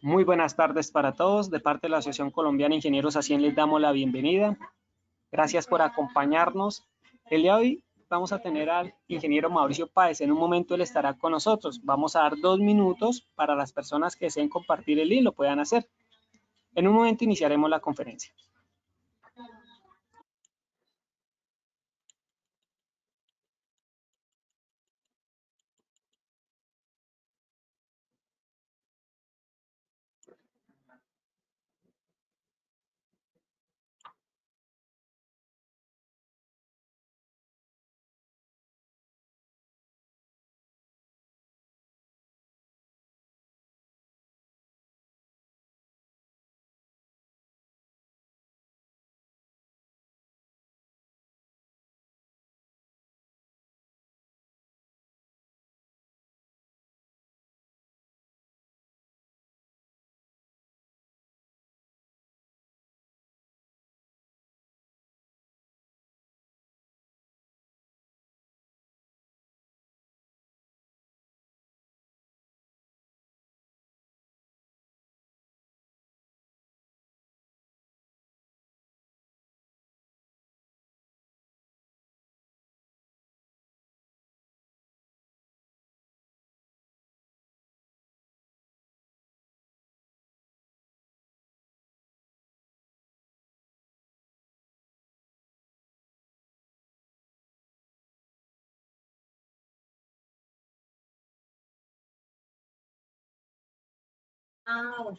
Muy buenas tardes para todos. De parte de la Asociación Colombiana de Ingenieros ASIEN les damos la bienvenida. Gracias por acompañarnos. El día de hoy vamos a tener al ingeniero Mauricio Páez. En un momento él estará con nosotros. Vamos a dar 2 minutos para las personas que deseen compartir el link, lo puedan hacer. En un momento iniciaremos la conferencia.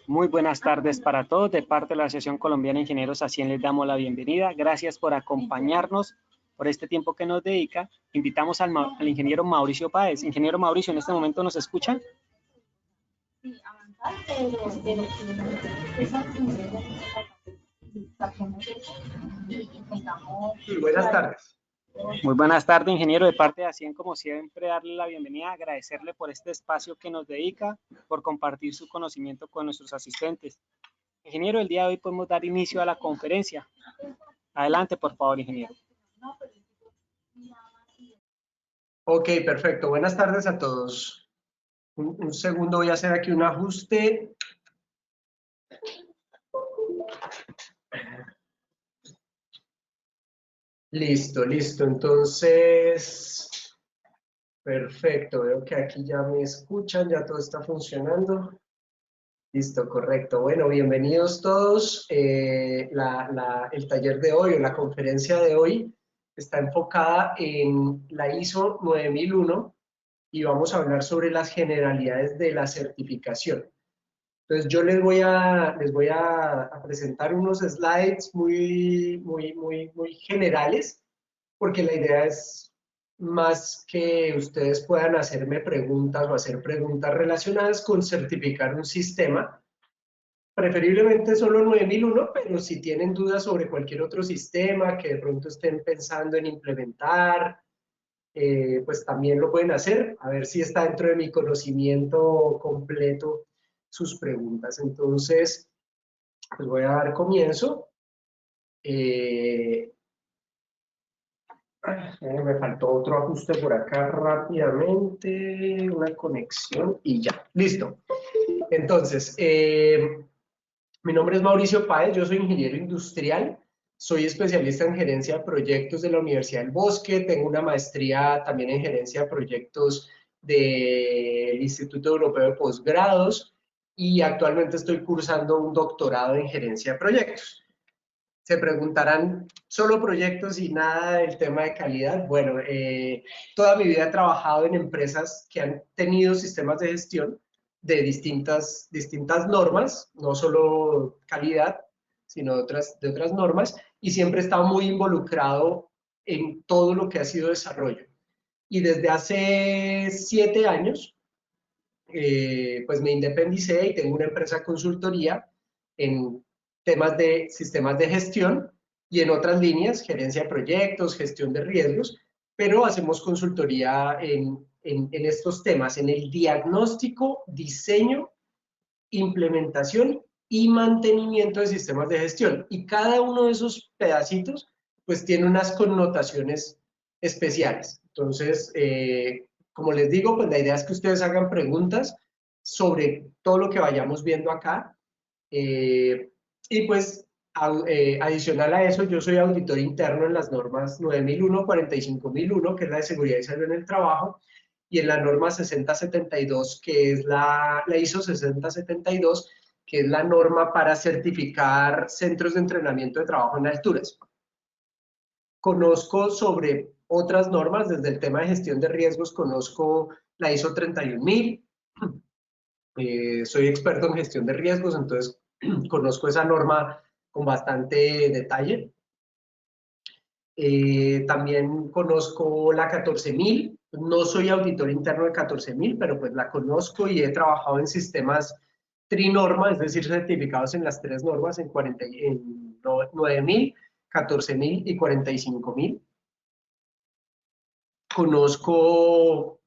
Muy buenas tardes para todos. De parte de la Asociación Colombiana de Ingenieros ASIEN les damos la bienvenida. Gracias por acompañarnos, por este tiempo que nos dedica. Invitamos al ingeniero Mauricio Páez. Ingeniero Mauricio, ¿en este momento nos escucha? Buenas tardes. Muy buenas tardes, ingeniero. De parte de ASIEN, como siempre, darle la bienvenida, agradecerle por este espacio que nos dedica, por compartir su conocimiento con nuestros asistentes. Ingeniero, el día de hoy podemos dar inicio a la conferencia. Adelante, por favor, ingeniero. Ok, perfecto. Buenas tardes a todos. Un segundo, voy a hacer aquí un ajuste. Listo, listo. Entonces, perfecto. Veo que aquí ya me escuchan, ya todo está funcionando. Listo, correcto. Bueno, bienvenidos todos. El taller de hoy o la conferencia de hoy está enfocada en la ISO 9001 y vamos a hablar sobre las generalidades de la certificación. Entonces yo les voy a presentar unos slides muy generales, porque la idea es más que ustedes puedan hacerme preguntas o hacer preguntas relacionadas con certificar un sistema, preferiblemente solo 9001, pero si tienen dudas sobre cualquier otro sistema que de pronto estén pensando en implementar, pues también lo pueden hacer, a ver si está dentro de mi conocimiento completo sus preguntas. Entonces, pues voy a dar comienzo. Me faltó otro ajuste por acá rápidamente, una conexión y ya, listo. Entonces, mi nombre es Mauricio Páez, yo soy ingeniero industrial, soy especialista en gerencia de proyectos de la Universidad del Bosque, tengo una maestría también en gerencia de proyectos del Instituto Europeo de Posgrados y actualmente estoy cursando un doctorado en gerencia de proyectos. Se preguntarán, ¿solo proyectos y nada del tema de calidad? Bueno, toda mi vida he trabajado en empresas que han tenido sistemas de gestión de distintas normas, no solo calidad, sino de otras normas, y siempre he estado muy involucrado en todo lo que ha sido desarrollo. Y desde hace 7 años, pues me independicé y tengo una empresa de consultoría en temas de sistemas de gestión y en otras líneas, gerencia de proyectos, gestión de riesgos, pero hacemos consultoría en estos temas, en el diagnóstico, diseño, implementación y mantenimiento de sistemas de gestión. Y cada uno de esos pedacitos, pues tiene unas connotaciones especiales. Entonces, como les digo, pues la idea es que ustedes hagan preguntas. sobre todo lo que vayamos viendo acá. Y pues, adicional a eso, yo soy auditor interno en las normas 9001, 45001, que es la de seguridad y salud en el trabajo, y en la norma 6072, que es la ISO 6072, que es la norma para certificar centros de entrenamiento de trabajo en alturas. Conozco sobre otras normas, desde el tema de gestión de riesgos, conozco la ISO 31000, soy experto en gestión de riesgos, entonces conozco esa norma con bastante detalle. También conozco la 14000, no soy auditor interno de 14000, pero pues la conozco y he trabajado en sistemas trinorma, es decir, certificados en las tres normas, en 9000, 14000 y 45000. Conozco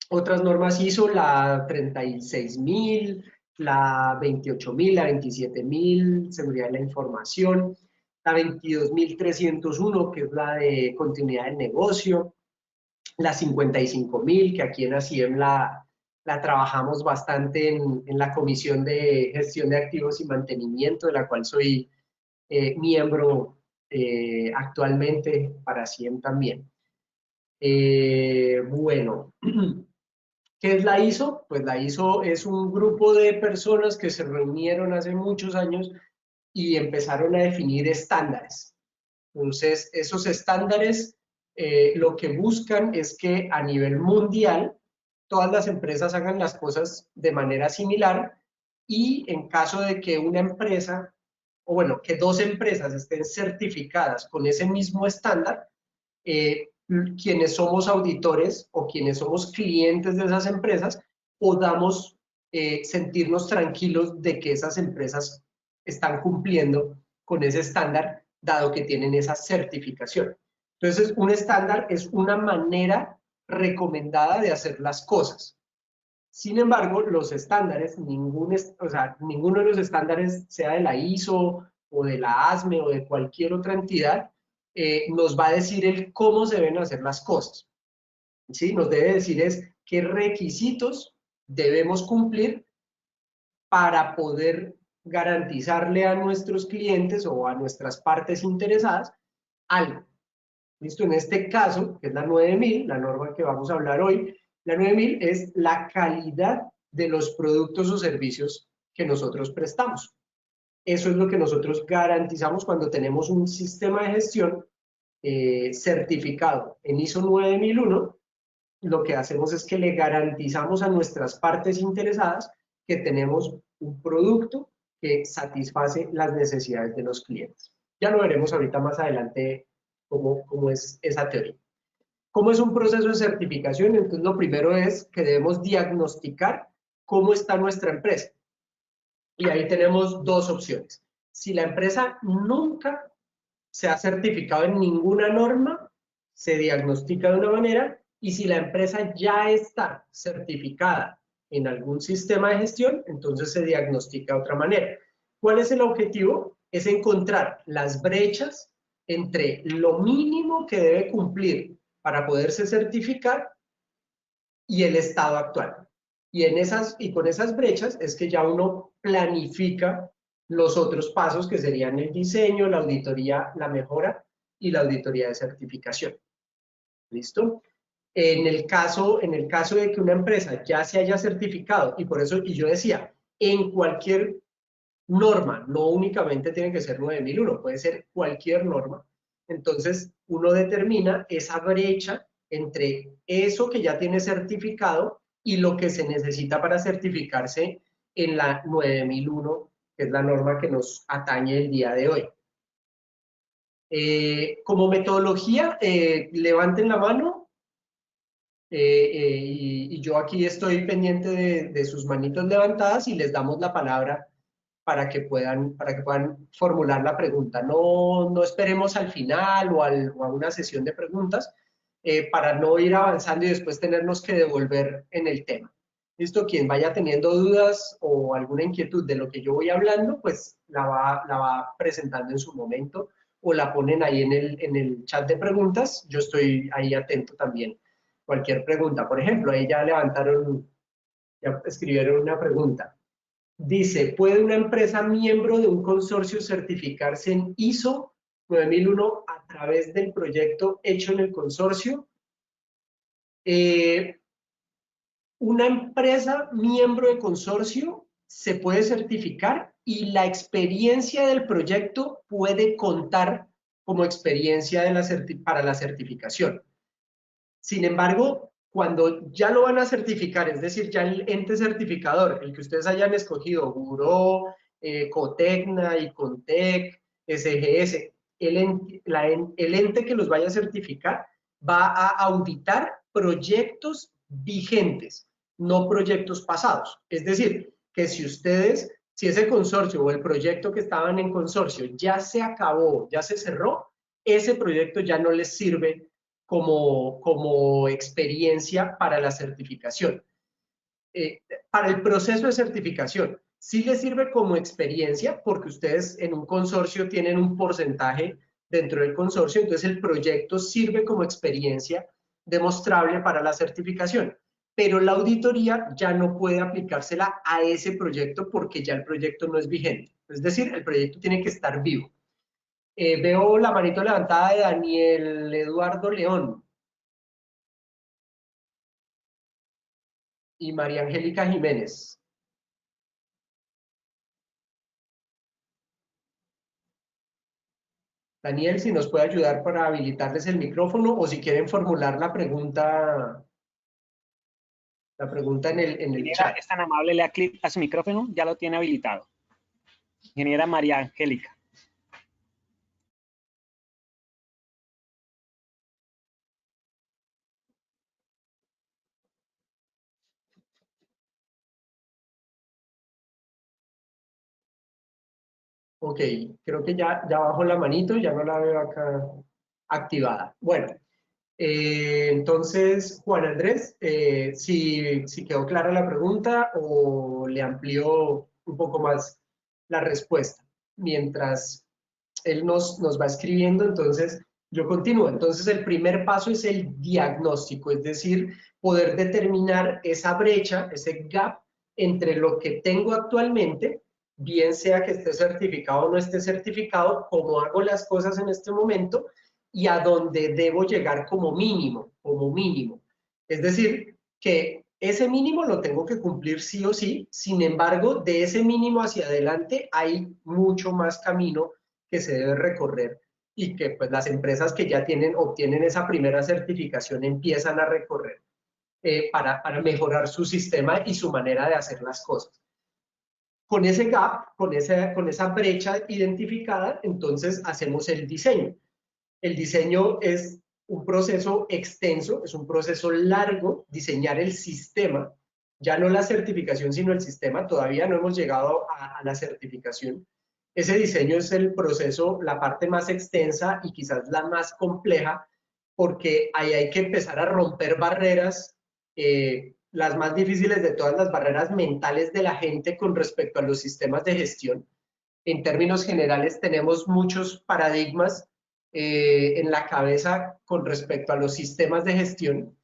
otras normas ISO, la 36000, la 28000, la 27000, seguridad de la información, la 22301, que es la de continuidad del negocio, la 55000, que aquí en ASIEM la trabajamos bastante en la Comisión de Gestión de Activos y Mantenimiento, de la cual soy miembro actualmente para ASIEM también. Bueno, ¿qué es la ISO? Pues la ISO es un grupo de personas que se reunieron hace muchos años y empezaron a definir estándares. Entonces, esos estándares lo que buscan es que a nivel mundial todas las empresas hagan las cosas de manera similar y en caso de que una empresa, o bueno, que dos empresas estén certificadas con ese mismo estándar, quienes somos auditores o quienes somos clientes de esas empresas podamos sentirnos tranquilos de que esas empresas están cumpliendo con ese estándar, dado que tienen esa certificación. Entonces, un estándar es una manera recomendada de hacer las cosas. Sin embargo, los estándares, ninguno de los estándares, sea de la ISO o de la ASME o de cualquier otra entidad, nos va a decir el cómo se deben hacer las cosas. ¿Sí? Nos debe decir es qué requisitos debemos cumplir para poder garantizarle a nuestros clientes o a nuestras partes interesadas algo. ¿Listo? En este caso, que es la 9000, la norma que vamos a hablar hoy, la 9000 es la calidad de los productos o servicios que nosotros prestamos. Eso es lo que nosotros garantizamos cuando tenemos un sistema de gestión certificado en ISO 9001. Lo que hacemos es que le garantizamos a nuestras partes interesadas que tenemos un producto que satisface las necesidades de los clientes. Ya lo veremos ahorita más adelante cómo es esa teoría. ¿Cómo es un proceso de certificación? Entonces, lo primero es que debemos diagnosticar cómo está nuestra empresa. Y ahí tenemos dos opciones. Si la empresa nunca se ha certificado en ninguna norma, se diagnostica de una manera, y si la empresa ya está certificada en algún sistema de gestión, entonces se diagnostica de otra manera. ¿Cuál es el objetivo? Es encontrar las brechas entre lo mínimo que debe cumplir para poderse certificar y el estado actual. Y con esas brechas es que ya uno planifica los otros pasos que serían el diseño, la auditoría, la mejora y la auditoría de certificación. ¿Listo? En el caso de que una empresa ya se haya certificado, y por eso, y yo decía, en cualquier norma, no únicamente tiene que ser 9001, puede ser cualquier norma, entonces uno determina esa brecha entre eso que ya tiene certificado y lo que se necesita para certificarse en la 9001, que es la norma que nos atañe el día de hoy. Como metodología, levanten la mano y yo aquí estoy pendiente de sus manitos levantadas y les damos la palabra para que puedan formular la pregunta. No esperemos al final o a una sesión de preguntas para no ir avanzando y después tenernos que devolver en el tema. ¿Listo? Quien vaya teniendo dudas o alguna inquietud de lo que yo voy hablando, pues la va presentando en su momento o la ponen ahí en el chat de preguntas. Yo estoy ahí atento también. Cualquier pregunta. Por ejemplo, ahí ya levantaron Ya escribieron una pregunta. Dice, ¿puede una empresa miembro de un consorcio certificarse en ISO 9001 a través del proyecto hecho en el consorcio? Una empresa miembro de consorcio se puede certificar y la experiencia del proyecto puede contar como experiencia para la certificación. Sin embargo, cuando ya lo van a certificar, es decir, ya el ente certificador, el que ustedes hayan escogido, Buró, Cotecna, Icontec, SGS, el ente que los vaya a certificar va a auditar proyectos vigentes, no proyectos pasados. Es decir, que si ustedes, si ese consorcio o el proyecto que estaban en consorcio ya se acabó, ya se cerró, ese proyecto ya no les sirve como experiencia para la certificación. Para el proceso de certificación, sí les sirve como experiencia porque ustedes en un consorcio tienen un porcentaje dentro del consorcio, entonces el proyecto sirve como experiencia demostrable para la certificación, pero la auditoría ya no puede aplicársela a ese proyecto porque ya el proyecto no es vigente. Es decir, el proyecto tiene que estar vivo. Veo la manito levantada de Daniel Eduardo León y María Angélica Jiménez. Daniel, si nos puede ayudar para habilitarles el micrófono o si quieren formular la pregunta en el Ingeniera, chat. es tan amable, le da clic a su micrófono, ya lo tiene habilitado. Ingeniera María Angélica. Ok, creo que ya bajó la manito, ya no la veo acá activada. Bueno, entonces, Juan Andrés, si quedó clara la pregunta o le amplió un poco más la respuesta. Mientras él nos va escribiendo, entonces yo continúo. Entonces, el primer paso es el diagnóstico, es decir, poder determinar esa brecha, ese gap entre lo que tengo actualmente, bien sea que esté certificado o no esté certificado, cómo hago las cosas en este momento y a dónde debo llegar como mínimo, como mínimo. Es decir, que ese mínimo lo tengo que cumplir sí o sí, sin embargo, de ese mínimo hacia adelante hay mucho más camino que se debe recorrer y que pues las empresas que ya obtienen esa primera certificación empiezan a recorrer para mejorar su sistema y su manera de hacer las cosas. Con ese gap, con esa brecha identificada, entonces hacemos el diseño. El diseño es un proceso extenso, es un proceso largo, diseñar el sistema, ya no la certificación, sino el sistema, todavía no hemos llegado a la certificación. Ese diseño es el proceso, la parte más extensa y quizás la más compleja, porque ahí hay que empezar a romper barreras, las más difíciles de todas las barreras mentales de la gente con respecto a los sistemas de gestión. En términos generales tenemos muchos paradigmas en la cabeza con respecto a los sistemas de gestión.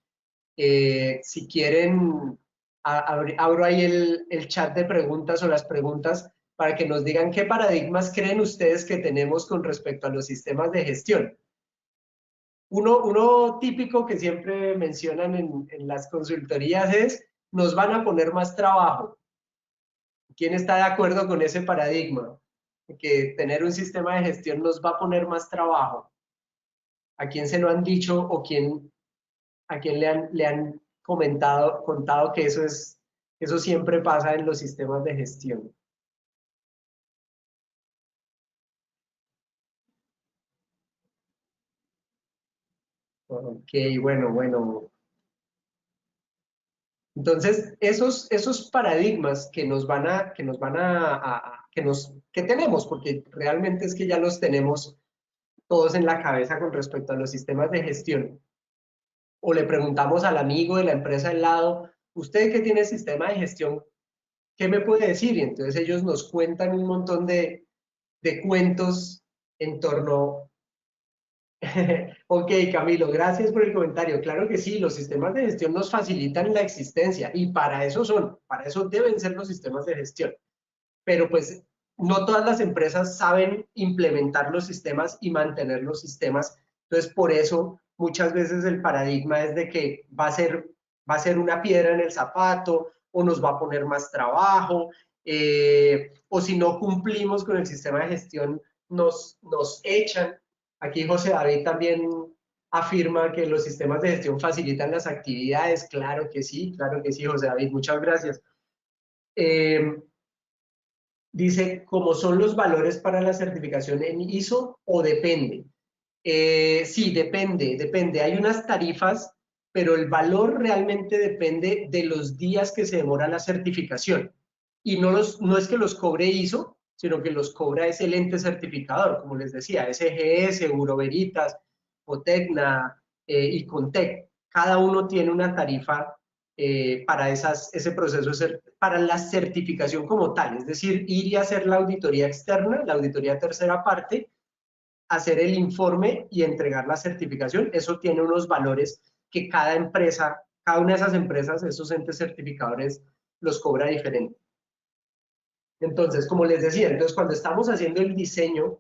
Si quieren, abro ahí el chat de preguntas o las preguntas para que nos digan qué paradigmas creen ustedes que tenemos con respecto a los sistemas de gestión. Uno típico que siempre mencionan en las consultorías es, nos van a poner más trabajo. ¿Quién está de acuerdo con ese paradigma? Que tener un sistema de gestión nos va a poner más trabajo. ¿A quién se lo han dicho o a quién le han contado que eso siempre pasa en los sistemas de gestión? Ok, bueno. Entonces, esos paradigmas que tenemos, porque realmente es que ya los tenemos todos en la cabeza con respecto a los sistemas de gestión, o le preguntamos al amigo de la empresa al lado, ¿usted que tiene sistema de gestión, qué me puede decir? Y entonces ellos nos cuentan un montón de cuentos en torno Ok, Camilo, gracias por el comentario. Claro que sí, los sistemas de gestión nos facilitan la existencia y para eso son, para eso deben ser los sistemas de gestión. Pero pues no todas las empresas saben implementar los sistemas y mantener los sistemas. Entonces, por eso muchas veces el paradigma es de que va a ser una piedra en el zapato o nos va a poner más trabajo, o si no cumplimos con el sistema de gestión, nos echan. Aquí José David también afirma que los sistemas de gestión facilitan las actividades. Claro que sí, José David, muchas gracias. Dice, ¿cómo son los valores para la certificación en ISO o depende? Sí, depende. Hay unas tarifas, pero el valor realmente depende de los días que se demora la certificación. Y no es que los cobre ISO, sino que los cobra ese ente certificador, como les decía, SGS, Bureau Veritas, Cotecna y Contec. Cada uno tiene una tarifa para ese proceso, para la certificación como tal, es decir, ir y hacer la auditoría externa, la auditoría tercera parte, hacer el informe y entregar la certificación. Eso tiene unos valores que cada empresa, cada una de esas empresas, esos entes certificadores, los cobra diferente. Entonces, como les decía, entonces cuando estamos haciendo el diseño,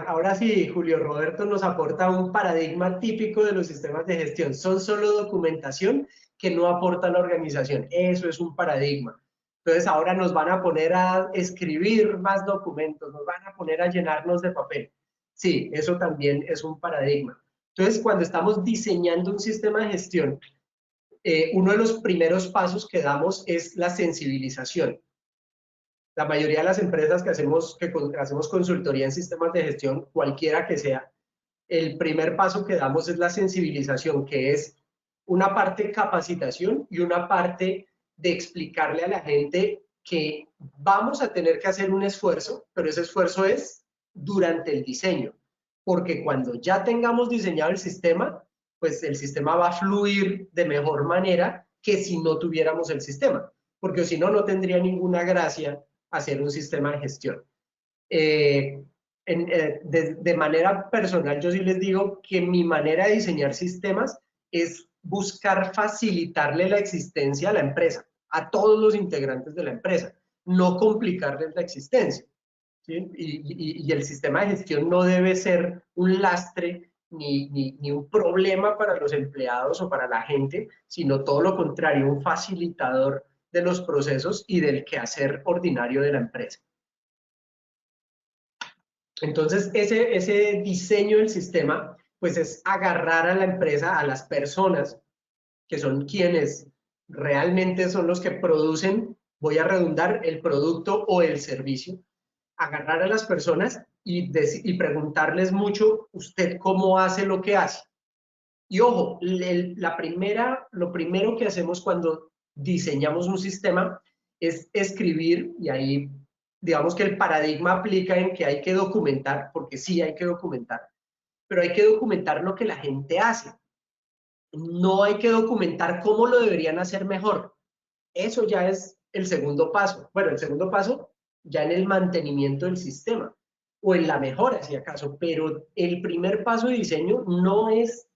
ahora sí, Julio Roberto nos aporta un paradigma típico de los sistemas de gestión. Son solo documentación que no aporta a la organización. Eso es un paradigma. Entonces ahora nos van a poner a escribir más documentos, nos van a poner a llenarnos de papel. Sí, eso también es un paradigma. Entonces, cuando estamos diseñando un sistema de gestión, uno de los primeros pasos que damos es la sensibilización. La mayoría de las empresas que hacemos consultoría en sistemas de gestión, cualquiera que sea, el primer paso que damos es la sensibilización, que es una parte capacitación y una parte de explicarle a la gente que vamos a tener que hacer un esfuerzo, pero ese esfuerzo es durante el diseño, porque cuando ya tengamos diseñado el sistema, pues el sistema va a fluir de mejor manera que si no tuviéramos el sistema, porque si no, no tendría ninguna gracia hacer un sistema de gestión. De manera personal, yo sí les digo que mi manera de diseñar sistemas es buscar facilitarle la existencia a la empresa, a todos los integrantes de la empresa, no complicarles la existencia. ¿Sí? Y el sistema de gestión no debe ser un lastre ni un problema para los empleados o para la gente, sino todo lo contrario, un facilitador de los procesos y del quehacer ordinario de la empresa. Entonces, ese diseño del sistema, pues es agarrar a la empresa, a las personas, que son quienes realmente son los que producen, voy a redundar, el producto o el servicio, agarrar a las personas y preguntarles mucho, ¿usted cómo hace lo que hace? Y ojo, lo primero que hacemos cuando diseñamos un sistema es escribir, y ahí digamos que el paradigma aplica en que hay que documentar, porque sí hay que documentar, pero hay que documentar lo que la gente hace. No hay que documentar cómo lo deberían hacer mejor. Eso ya es el segundo paso. Bueno, el segundo paso ya en el mantenimiento del sistema o en la mejora, si acaso, pero el primer paso de diseño no es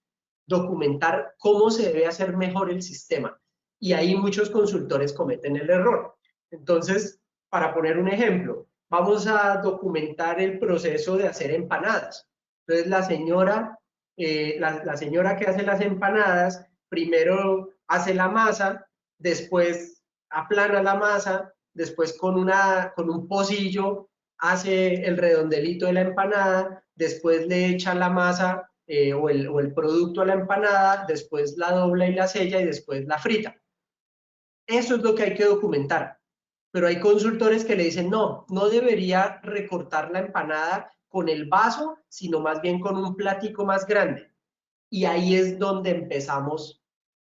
documentar cómo se debe hacer mejor el sistema. Y ahí muchos consultores cometen el error. Entonces, para poner un ejemplo, vamos a documentar el proceso de hacer empanadas. Entonces, la señora que hace las empanadas, primero hace la masa, después aplana la masa, después con un pocillo hace el redondelito de la empanada, después le echa la masa o el producto a la empanada, después la dobla y la sella y después la frita. Eso es lo que hay que documentar. Pero hay consultores que le dicen, no, no debería recortar la empanada con el vaso, sino más bien con un platico más grande. Y ahí es donde empezamos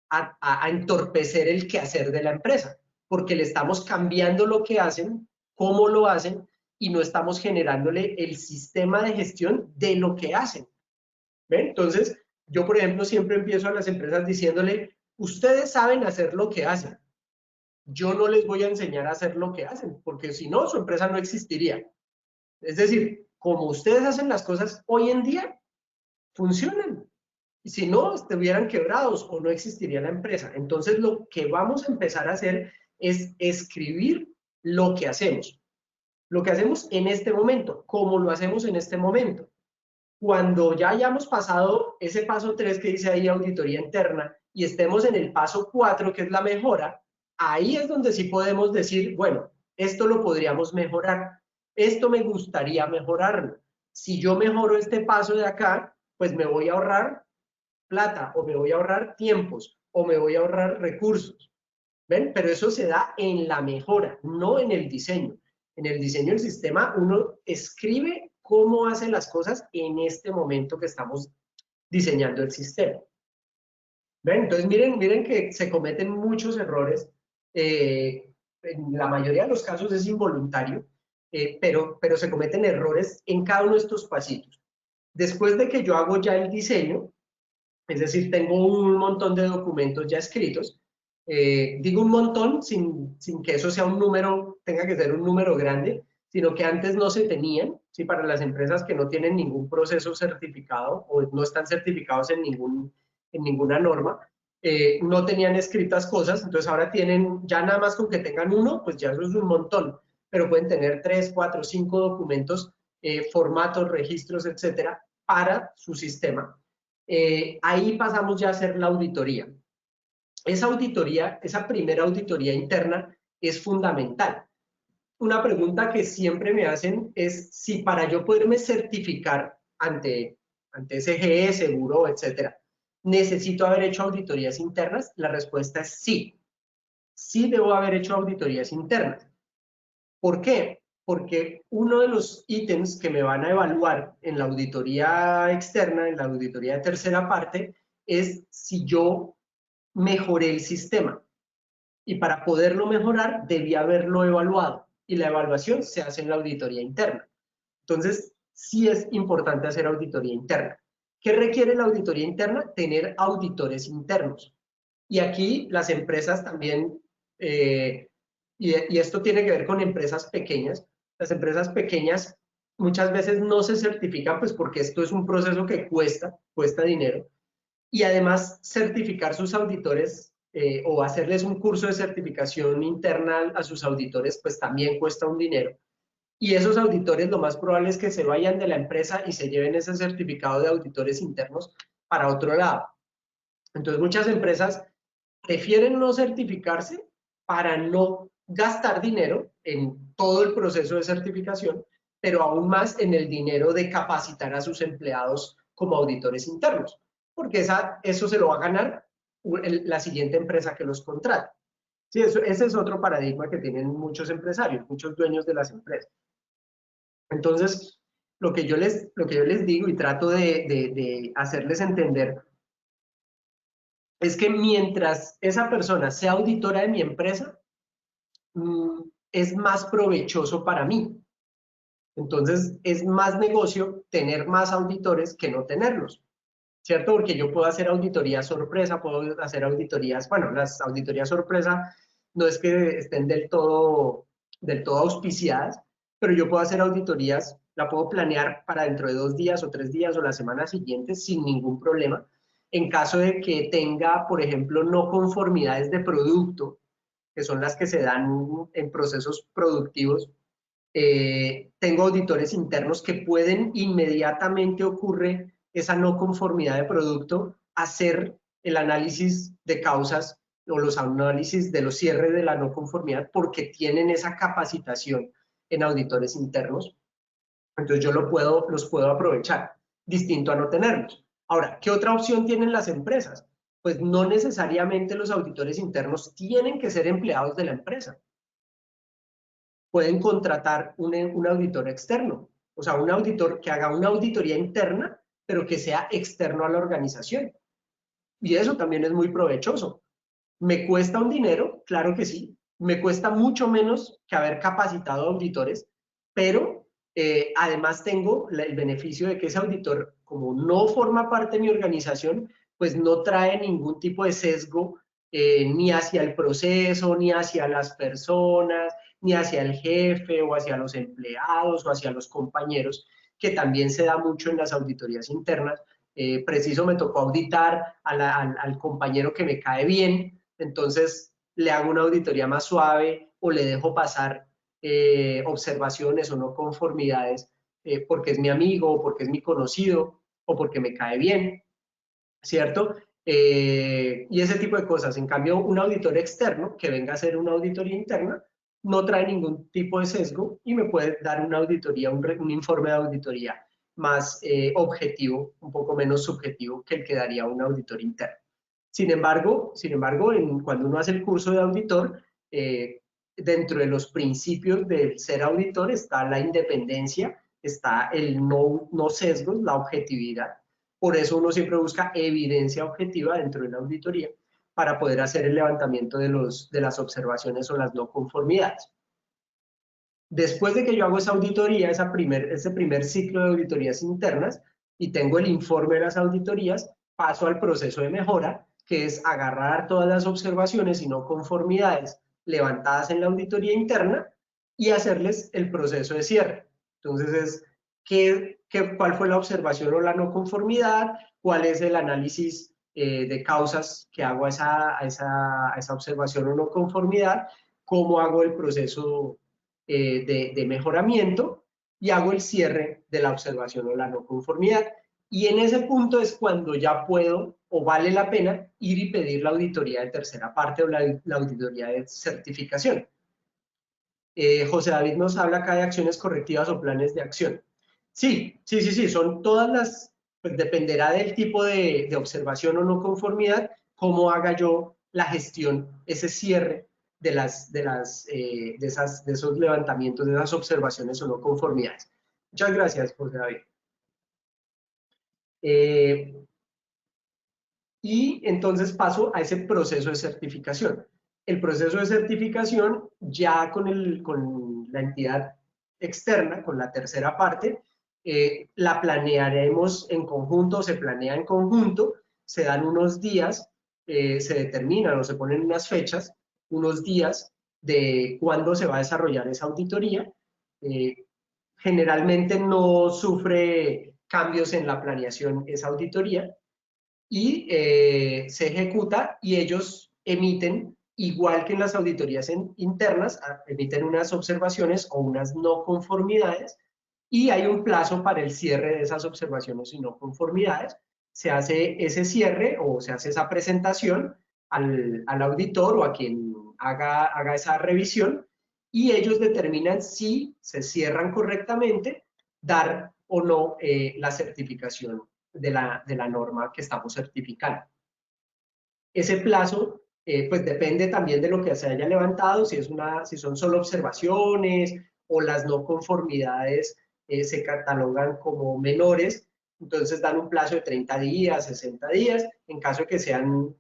a entorpecer el quehacer de la empresa, porque le estamos cambiando lo que hacen, cómo lo hacen, y no estamos generándole el sistema de gestión de lo que hacen. ¿Ven? Entonces, yo, por ejemplo, siempre empiezo a las empresas diciéndole, ustedes saben hacer lo que hacen. Yo no les voy a enseñar a hacer lo que hacen, porque si no, su empresa no existiría. Es decir, como ustedes hacen las cosas hoy en día, funcionan. Si no, estuvieran quebrados o no existiría la empresa. Entonces, lo que vamos a empezar a hacer es escribir lo que hacemos. Lo que hacemos en este momento, cómo lo hacemos en este momento. Cuando ya hayamos pasado ese paso 3 que dice ahí auditoría interna y estemos en el paso 4 que es la mejora, ahí es donde sí podemos decir, bueno, esto lo podríamos mejorar, esto me gustaría mejorarlo. Si yo mejoro este paso de acá, pues me voy a ahorrar plata o me voy a ahorrar tiempos o me voy a ahorrar recursos. ¿Ven? Pero eso se da en la mejora, no en el diseño. En el diseño del sistema uno escribe cómo hace las cosas en este momento que estamos diseñando el sistema. ¿Ven? Entonces miren que se cometen muchos errores. En la mayoría de los casos es involuntario, pero se cometen errores en cada uno de estos pasitos. Después de que yo hago ya el diseño, es decir, tengo un montón de documentos ya escritos, digo un montón sin que eso sea un número, tenga que ser un número grande, sino que antes no se tenían, ¿sí? Para las empresas que no tienen ningún proceso certificado o no están certificados en ninguna norma, no tenían escritas cosas, entonces ahora tienen, ya nada más con que tengan uno, pues ya eso es un montón, pero pueden tener 3, 4, 5 documentos, formatos, registros, etcétera, para su sistema. Ahí pasamos ya a hacer la auditoría. Esa auditoría, esa primera auditoría interna es fundamental. Una pregunta que siempre me hacen es si para yo poderme certificar ante SGE, seguro, etcétera, ¿necesito haber hecho auditorías internas? La respuesta es sí. Sí debo haber hecho auditorías internas. ¿Por qué? Porque uno de los ítems que me van a evaluar en la auditoría externa, en la auditoría de tercera parte, es si yo mejoré el sistema. Y para poderlo mejorar, debí haberlo evaluado. Y la evaluación se hace en la auditoría interna. Entonces, sí es importante hacer auditoría interna. ¿Qué requiere la auditoría interna? Tener auditores internos. Y aquí las empresas también, y esto tiene que ver con empresas pequeñas, las empresas pequeñas muchas veces no se certifican pues porque esto es un proceso que cuesta dinero, y además certificar sus auditores o hacerles un curso de certificación interna a sus auditores pues también cuesta un dinero. Y esos auditores lo más probable es que se vayan de la empresa y se lleven ese certificado de auditores internos para otro lado. Entonces muchas empresas prefieren no certificarse para no gastar dinero en todo el proceso de certificación, pero aún más en el dinero de capacitar a sus empleados como auditores internos, porque eso se lo va a ganar la siguiente empresa que los contrate. Sí, ese es otro paradigma que tienen muchos empresarios, muchos dueños de las empresas. Entonces, lo que yo les digo y trato de hacerles entender es que mientras esa persona sea auditora de mi empresa, es más provechoso para mí. Entonces, es más negocio tener más auditores que no tenerlos, ¿cierto? Porque yo puedo hacer auditorías sorpresa, puedo hacer auditorías, bueno, las auditorías sorpresa no es que estén del todo auspiciadas, pero yo puedo hacer auditorías, la puedo planear para dentro de 2 días o 3 días o la semana siguiente sin ningún problema. En caso de que tenga, por ejemplo, no conformidades de producto, que son las que se dan en procesos productivos, tengo auditores internos que pueden inmediatamente ocurre esa no conformidad de producto, hacer el análisis de causas o los análisis de los cierres de la no conformidad porque tienen esa capacitación en auditores internos. Entonces yo los puedo aprovechar, distinto a no tenerlos. Ahora, ¿qué otra opción tienen las empresas? Pues no necesariamente los auditores internos tienen que ser empleados de la empresa. Pueden contratar un auditor externo, o sea, un auditor que haga una auditoría interna, pero que sea externo a la organización. Y eso también es muy provechoso. ¿Me cuesta un dinero? Claro que sí. Me cuesta mucho menos que haber capacitado auditores, pero además tengo el beneficio de que ese auditor, como no forma parte de mi organización, pues no trae ningún tipo de sesgo ni hacia el proceso, ni hacia las personas, ni hacia el jefe o hacia los empleados o hacia los compañeros, que también se da mucho en las auditorías internas. Preciso me tocó auditar al compañero que me cae bien, entonces le hago una auditoría más suave o le dejo pasar observaciones o no conformidades porque es mi amigo o porque es mi conocido o porque me cae bien, ¿cierto? Y ese tipo de cosas. En cambio, un auditor externo que venga a hacer una auditoría interna no trae ningún tipo de sesgo y me puede dar una auditoría, un informe de auditoría más objetivo, un poco menos subjetivo que el que daría un auditor interno. Sin embargo, cuando uno hace el curso de auditor, dentro de los principios del ser auditor está la independencia, está el no sesgos, la objetividad. Por eso uno siempre busca evidencia objetiva dentro de la auditoría para poder hacer el levantamiento de las observaciones o las no conformidades. Después de que yo hago esa auditoría, ese primer ciclo de auditorías internas y tengo el informe de las auditorías, paso al proceso de mejora, que es agarrar todas las observaciones y no conformidades levantadas en la auditoría interna y hacerles el proceso de cierre. Entonces ¿cuál fue la observación o la no conformidad? ¿Cuál es el análisis de causas que hago a esa observación o no conformidad? ¿Cómo hago el proceso de mejoramiento? Y hago el cierre de la observación o la no conformidad. Y en ese punto es cuando ya puedo o vale la pena ir y pedir la auditoría de tercera parte o la auditoría de certificación. José David nos habla acá de acciones correctivas o planes de acción. Sí, son todas las, pues dependerá del tipo de observación o no conformidad, cómo haga yo la gestión, ese cierre de esos levantamientos, de esas observaciones o no conformidades. Muchas gracias, José David. Y entonces paso a ese proceso de certificación. El proceso de certificación ya con la entidad externa, con la tercera parte, la planearemos en conjunto, se planea en conjunto, se dan unos días, se determinan o se ponen unas fechas, unos días de cuándo se va a desarrollar esa auditoría. Generalmente no sufre cambios en la planeación esa auditoría, y se ejecuta y ellos emiten, igual que en las auditorías internas, emiten unas observaciones o unas no conformidades y hay un plazo para el cierre de esas observaciones y no conformidades. Se hace ese cierre o se hace esa presentación al auditor o a quien haga esa revisión y ellos determinan si se cierran correctamente, dar o no la certificación de la norma que estamos certificando. Ese plazo, pues depende también de lo que se haya levantado, si son solo observaciones o las no conformidades se catalogan como menores, entonces dan un plazo de 30 días, 60 días, en caso de que sean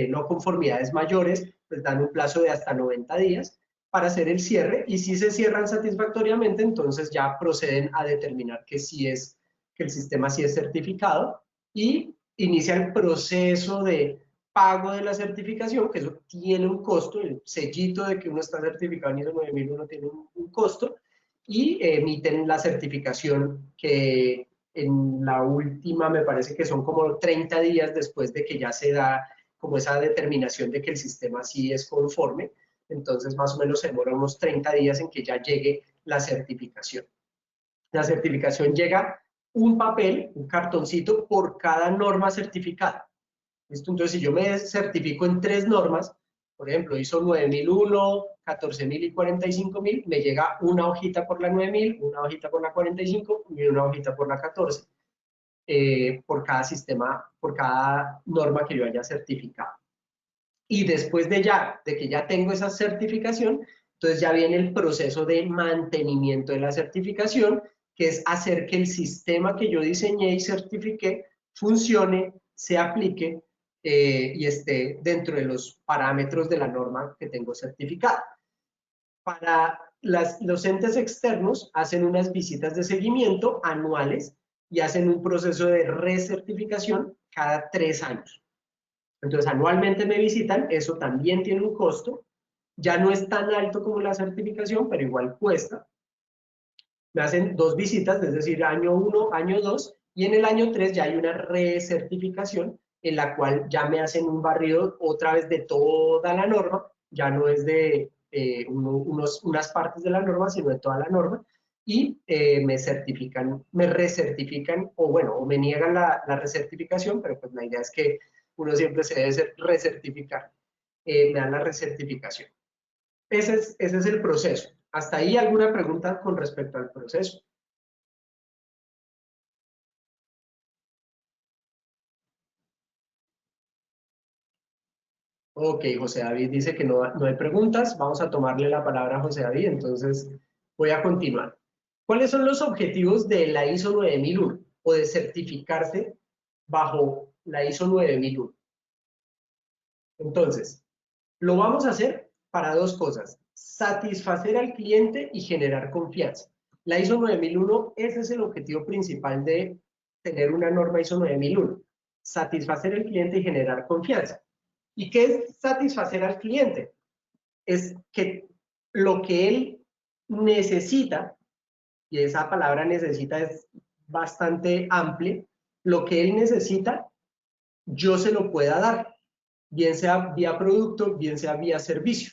no conformidades mayores, pues dan un plazo de hasta 90 días para hacer el cierre y si se cierran satisfactoriamente, entonces ya proceden a determinar que el sistema sí es certificado y inicia el proceso de pago de la certificación, que eso tiene un costo, el sellito de que uno está certificado en ISO 9001 tiene un costo, y emiten la certificación que en la última me parece que son como 30 días después de que ya se da como esa determinación de que el sistema sí es conforme, entonces más o menos se demora unos 30 días en que ya llegue la certificación. La certificación llega un papel, un cartoncito por cada norma certificada. ¿Listo? Entonces, si yo me certifico en 3 normas, por ejemplo, ISO 9001, 14000 y 45000, me llega una hojita por la 9000, una hojita por la 45 y una hojita por la 14, por cada sistema, por cada norma que yo haya certificado. Y después de que ya tengo esa certificación, entonces ya viene el proceso de mantenimiento de la certificación, que es hacer que el sistema que yo diseñé y certifiqué funcione, se aplique y esté dentro de los parámetros de la norma que tengo certificada. Para los entes externos hacen unas visitas de seguimiento anuales y hacen un proceso de recertificación cada 3 años. Entonces, anualmente me visitan, eso también tiene un costo, ya no es tan alto como la certificación, pero igual cuesta. me hacen 2 visitas, es decir, año 1, año 2, y en el año 3 ya hay una recertificación en la cual ya me hacen un barrido otra vez de toda la norma, ya no es de unas partes de la norma, sino de toda la norma, y me certifican, me recertifican, o bueno, o me niegan la recertificación, pero pues la idea es que uno siempre se debe recertificar, me dan la recertificación. Ese es el proceso. ¿Hasta ahí alguna pregunta con respecto al proceso? Ok, José David dice que no hay preguntas. Vamos a tomarle la palabra a José David, entonces voy a continuar. ¿Cuáles son los objetivos de la ISO 9001 o de certificarse bajo la ISO 9001? Entonces, lo vamos a hacer para dos cosas: satisfacer al cliente y generar confianza. La ISO 9001, ese es el objetivo principal de tener una norma ISO 9001. Satisfacer al cliente y generar confianza. ¿Y qué es satisfacer al cliente? Es que lo que él necesita, y esa palabra necesita es bastante amplia, lo que él necesita, yo se lo pueda dar, bien sea vía producto, bien sea vía servicio.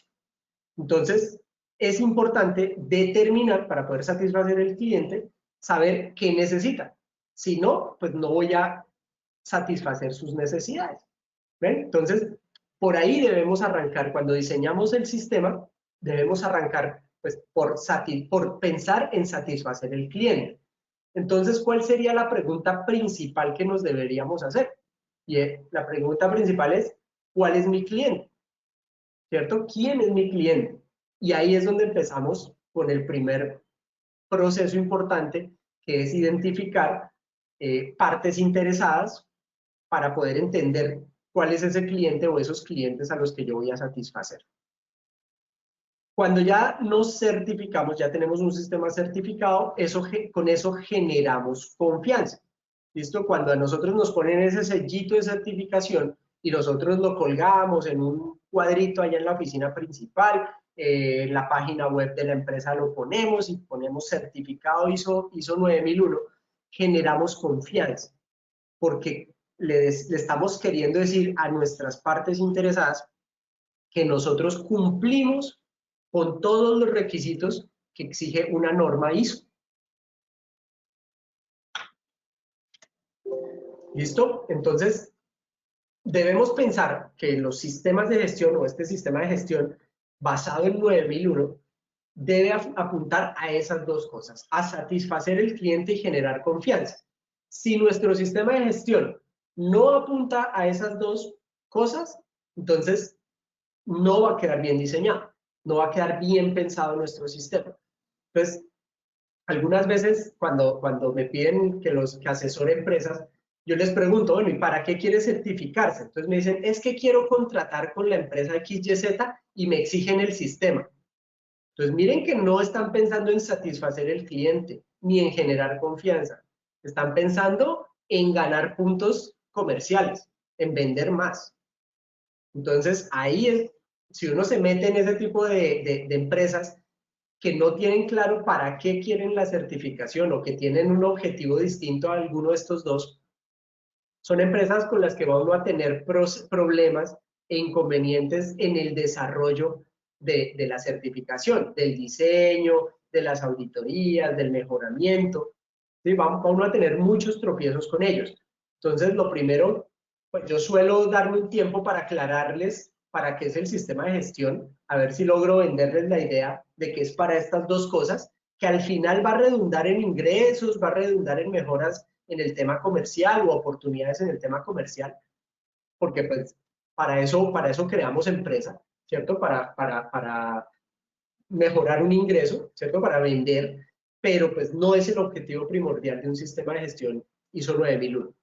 Entonces, es importante determinar, para poder satisfacer al cliente, saber qué necesita. Si no, pues no voy a satisfacer sus necesidades. ¿Ven? Entonces, por ahí debemos arrancar. Cuando diseñamos el sistema, debemos arrancar pues, por pensar en satisfacer el cliente. Entonces, ¿cuál sería la pregunta principal que nos deberíamos hacer? Y la pregunta principal es, ¿cuál es mi cliente? ¿Cierto? ¿Quién es mi cliente? Y ahí es donde empezamos con el primer proceso importante, que es identificar partes interesadas para poder entender cuál es ese cliente o esos clientes a los que yo voy a satisfacer. Cuando ya nos certificamos, ya tenemos un sistema certificado, con eso generamos confianza. ¿Listo? Cuando a nosotros nos ponen ese sellito de certificación y nosotros lo colgamos en un cuadrito allá en la oficina principal, en la página web de la empresa lo ponemos y ponemos certificado ISO 9001, generamos confianza, porque le estamos queriendo decir a nuestras partes interesadas que nosotros cumplimos con todos los requisitos que exige una norma ISO. ¿Listo? Entonces, debemos pensar que los sistemas de gestión o este sistema de gestión basado en 9001 debe apuntar a esas dos cosas, a satisfacer el cliente y generar confianza. Si nuestro sistema de gestión no apunta a esas dos cosas, entonces no va a quedar bien diseñado, no va a quedar bien pensado nuestro sistema. Entonces, algunas veces cuando me piden que asesore empresas, yo les pregunto, bueno, ¿y para qué quiere certificarse? Entonces me dicen, es que quiero contratar con la empresa XYZ y me exigen el sistema. Entonces miren que no están pensando en satisfacer el cliente ni en generar confianza. Están pensando en ganar puntos comerciales, en vender más. Entonces ahí es, si uno se mete en ese tipo de empresas que no tienen claro para qué quieren la certificación o que tienen un objetivo distinto a alguno de estos dos, son empresas con las que vamos a tener problemas e inconvenientes en el desarrollo de la certificación, del diseño, de las auditorías, del mejoramiento. ¿Sí? Vamos a tener muchos tropiezos con ellos. Entonces, lo primero, pues yo suelo darme un tiempo para aclararles para qué es el sistema de gestión, a ver si logro venderles la idea de que es para estas dos cosas, que al final va a redundar en ingresos, va a redundar en mejoras en el tema comercial o oportunidades en el tema comercial, porque pues para eso creamos empresa, ¿cierto? Para mejorar un ingreso, ¿cierto? Para vender, pero pues no es el objetivo primordial de un sistema de gestión ISO 9001.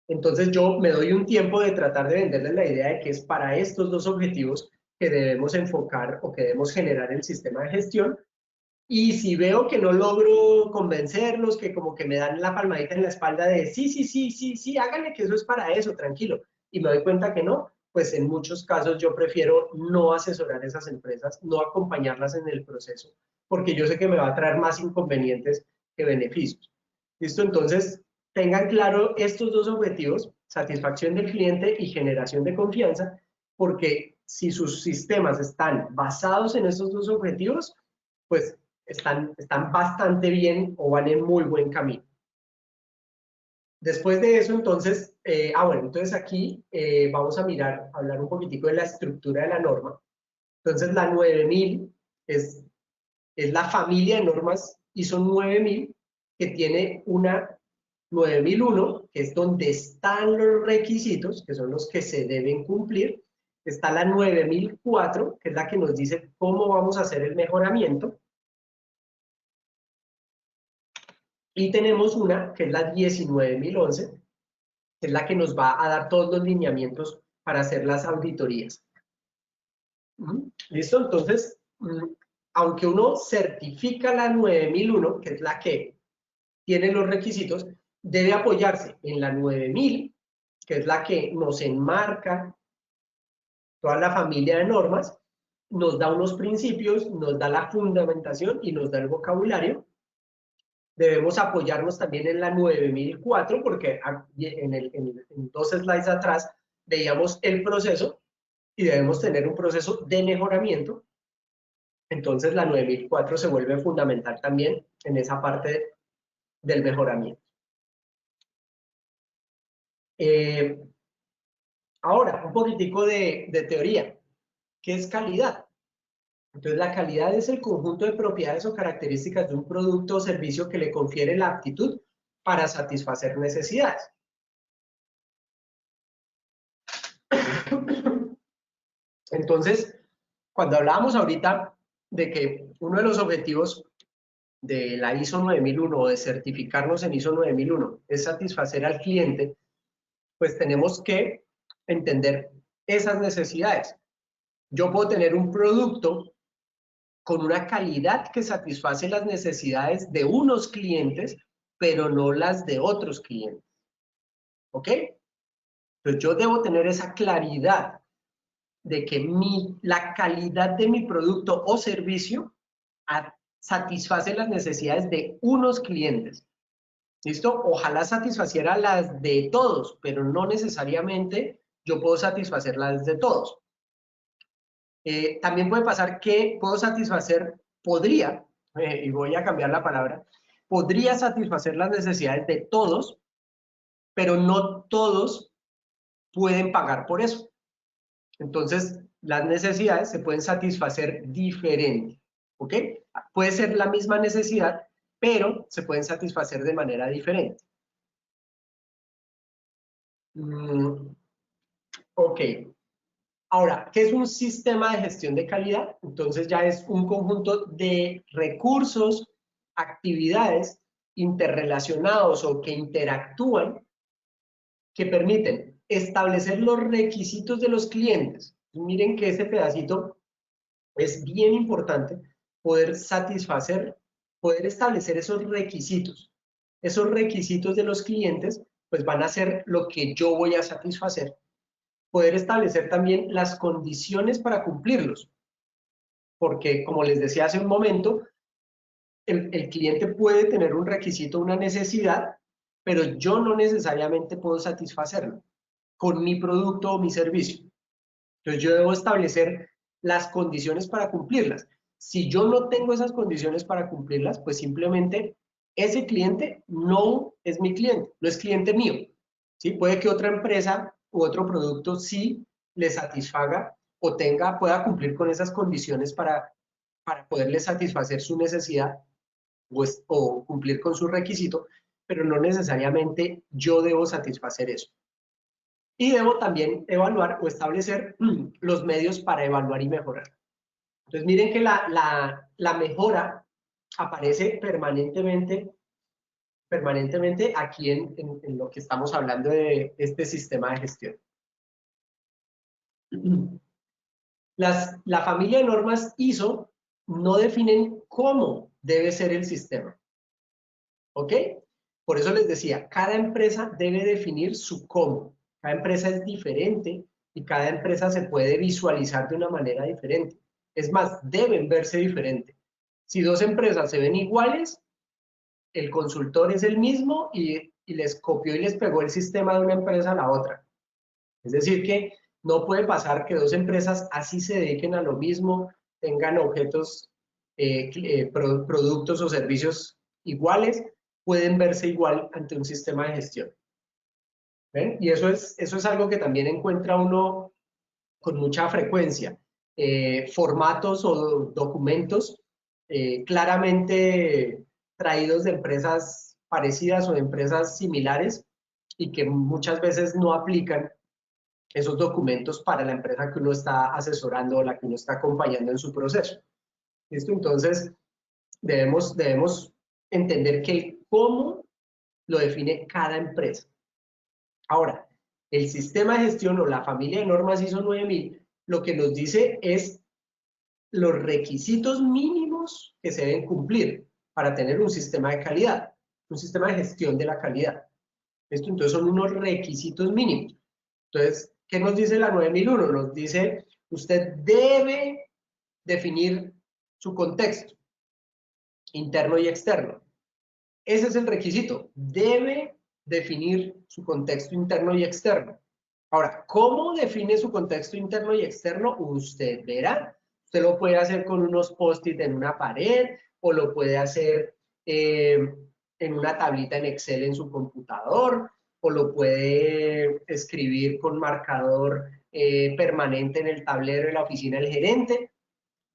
Entonces yo me doy un tiempo de tratar de venderles la idea de que es para estos dos objetivos que debemos enfocar o que debemos generar el sistema de gestión. Y si veo que no logro convencerlos, que como que me dan la palmadita en la espalda de sí, hágale que eso es para eso, tranquilo, y me doy cuenta que no, pues en muchos casos yo prefiero no asesorar a esas empresas, no acompañarlas en el proceso, porque yo sé que me va a traer más inconvenientes que beneficios. ¿Listo? Entonces, tengan claro estos dos objetivos, satisfacción del cliente y generación de confianza, porque si sus sistemas están basados en estos dos objetivos, pues están bastante bien o van en muy buen camino. Después de eso, entonces, bueno, entonces aquí vamos a hablar un poquitico de la estructura de la norma. Entonces, la 9000 es la familia de normas ISO 9000 que tiene una 9001, que es donde están los requisitos, que son los que se deben cumplir. Está la 9004, que es la que nos dice cómo vamos a hacer el mejoramiento. Y tenemos una, que es la 19011, que es la que nos va a dar todos los lineamientos para hacer las auditorías. ¿Listo? Entonces, aunque uno certifica la 9001, que es la que tiene los requisitos, debe apoyarse en la 9000, que es la que nos enmarca toda la familia de normas, nos da unos principios, nos da la fundamentación y nos da el vocabulario. Debemos apoyarnos también en la 9004, porque en 2 slides atrás veíamos el proceso y debemos tener un proceso de mejoramiento. Entonces la 9004 se vuelve fundamental también en esa parte del mejoramiento. Ahora, un poquitico de teoría. ¿Qué es calidad? Entonces, la calidad es el conjunto de propiedades o características de un producto o servicio que le confiere la aptitud para satisfacer necesidades. Entonces, cuando hablábamos ahorita de que uno de los objetivos de la ISO 9001 o de certificarnos en ISO 9001 es satisfacer al cliente, pues tenemos que entender esas necesidades. Yo puedo tener un producto con una calidad que satisface las necesidades de unos clientes, pero no las de otros clientes. ¿Ok? Entonces yo debo tener esa claridad de que la calidad de mi producto o servicio satisface las necesidades de unos clientes. ¿Listo? Ojalá satisfaciera las de todos, pero no necesariamente yo puedo satisfacer las de todos. También puede pasar que puedo satisfacer, podría, y voy a cambiar la palabra, podría satisfacer las necesidades de todos, pero no todos pueden pagar por eso. Entonces, las necesidades se pueden satisfacer diferente, ¿ok? Puede ser la misma necesidad, pero se pueden satisfacer de manera diferente. Ok. Ahora, ¿qué es un sistema de gestión de calidad? Entonces ya es un conjunto de recursos, actividades interrelacionados o que interactúan que permiten establecer los requisitos de los clientes. Miren que ese pedacito es bien importante, poder satisfacer, poder establecer esos requisitos. Esos requisitos de los clientes pues van a ser lo que yo voy a satisfacer. Poder establecer también las condiciones para cumplirlos. Porque, como les decía hace un momento, el cliente puede tener un requisito, una necesidad, pero yo no necesariamente puedo satisfacerlo con mi producto o mi servicio. Entonces, yo debo establecer las condiciones para cumplirlas. Si yo no tengo esas condiciones para cumplirlas, pues simplemente ese cliente no es mi cliente, no es cliente mío. ¿Sí? Puede que otra empresa u otro producto sí le satisfaga o pueda cumplir con esas condiciones para poderle satisfacer su necesidad o cumplir con su requisito, pero no necesariamente yo debo satisfacer eso. Y debo también evaluar o establecer los medios para evaluar y mejorar. Entonces miren que la mejora aparece permanentemente aquí en lo que estamos hablando de este sistema de gestión. La familia de normas ISO no definen cómo debe ser el sistema. ¿Ok? Por eso les decía, cada empresa debe definir su cómo. Cada empresa es diferente, y cada empresa se puede visualizar de una manera diferente. Es más, deben verse diferente. Si dos empresas se ven iguales, el consultor es el mismo y les copió y les pegó el sistema de una empresa a la otra. Es decir, que no puede pasar que dos empresas así se dediquen a lo mismo, tengan objetos, productos o servicios iguales, pueden verse igual ante un sistema de gestión. ¿Ven? Y eso es algo que también encuentra uno con mucha frecuencia. Formatos o documentos claramente traídos de empresas parecidas o de empresas similares y que muchas veces no aplican esos documentos para la empresa que uno está asesorando o la que uno está acompañando en su proceso. ¿Listo? Entonces, debemos entender que el cómo lo define cada empresa. Ahora, el sistema de gestión o la familia de normas ISO 9000 lo que nos dice es los requisitos mínimos que se deben cumplir para tener un sistema de calidad, un sistema de gestión de la calidad. Esto entonces son unos requisitos mínimos. Entonces, ¿qué nos dice la 9001? Nos dice, usted debe definir su contexto interno y externo. Ese es el requisito. Debe definir su contexto interno y externo. Ahora, ¿cómo define su contexto interno y externo? Usted verá. Usted lo puede hacer con unos post-it en una pared o lo puede hacer en una tablita en Excel en su computador o lo puede escribir con marcador permanente en el tablero de la oficina del gerente.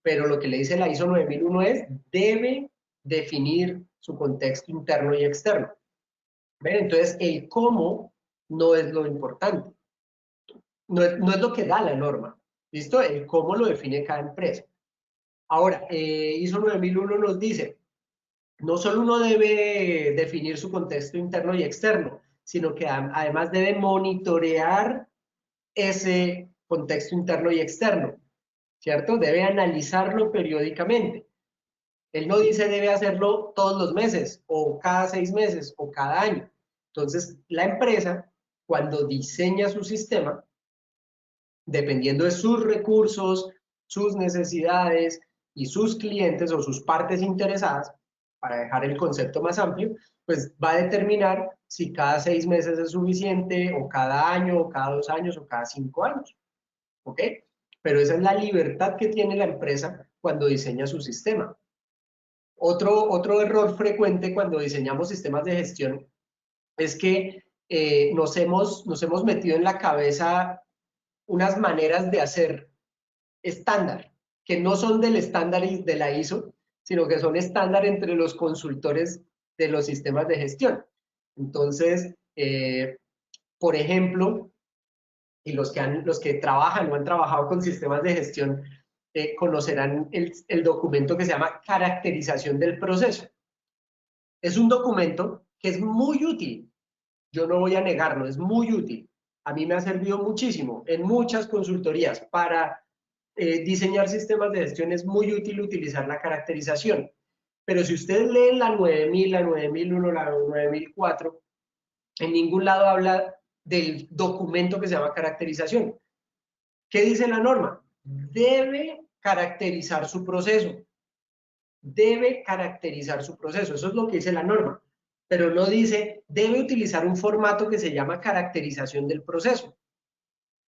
Pero lo que le dice la ISO 9001 es, debe definir su contexto interno y externo. ¿Ven? Entonces, el cómo no es lo importante. No es lo que da la norma. ¿Listo? El cómo lo define cada empresa. Ahora, ISO 9001 nos dice, no solo uno debe definir su contexto interno y externo, sino que además debe monitorear ese contexto interno y externo, ¿cierto? Debe analizarlo periódicamente. Él no dice debe hacerlo todos los meses, o cada 6 meses, o cada año. Entonces, la empresa, cuando diseña su sistema, dependiendo de sus recursos, sus necesidades y sus clientes o sus partes interesadas, para dejar el concepto más amplio, pues va a determinar si cada 6 meses es suficiente, o cada año, o cada 2 años, o cada 5 años. ¿Ok? Pero esa es la libertad que tiene la empresa cuando diseña su sistema. Otro error frecuente cuando diseñamos sistemas de gestión es que nos hemos metido en la cabeza unas maneras de hacer estándar, que no son del estándar de la ISO, sino que son estándar entre los consultores de los sistemas de gestión. Entonces, por ejemplo, y los que trabajan o han trabajado con sistemas de gestión conocerán el documento que se llama caracterización del proceso. Es un documento que es muy útil. Yo no voy a negarlo, es muy útil. A mí me ha servido muchísimo en muchas consultorías para diseñar sistemas de gestión. Es muy útil utilizar la caracterización. Pero si ustedes leen la 9000, la 9001, la 9004, en ningún lado habla del documento que se llama caracterización. ¿Qué dice la norma? Debe caracterizar su proceso. Debe caracterizar su proceso. Eso es lo que dice la norma. Pero no dice, debe utilizar un formato que se llama caracterización del proceso.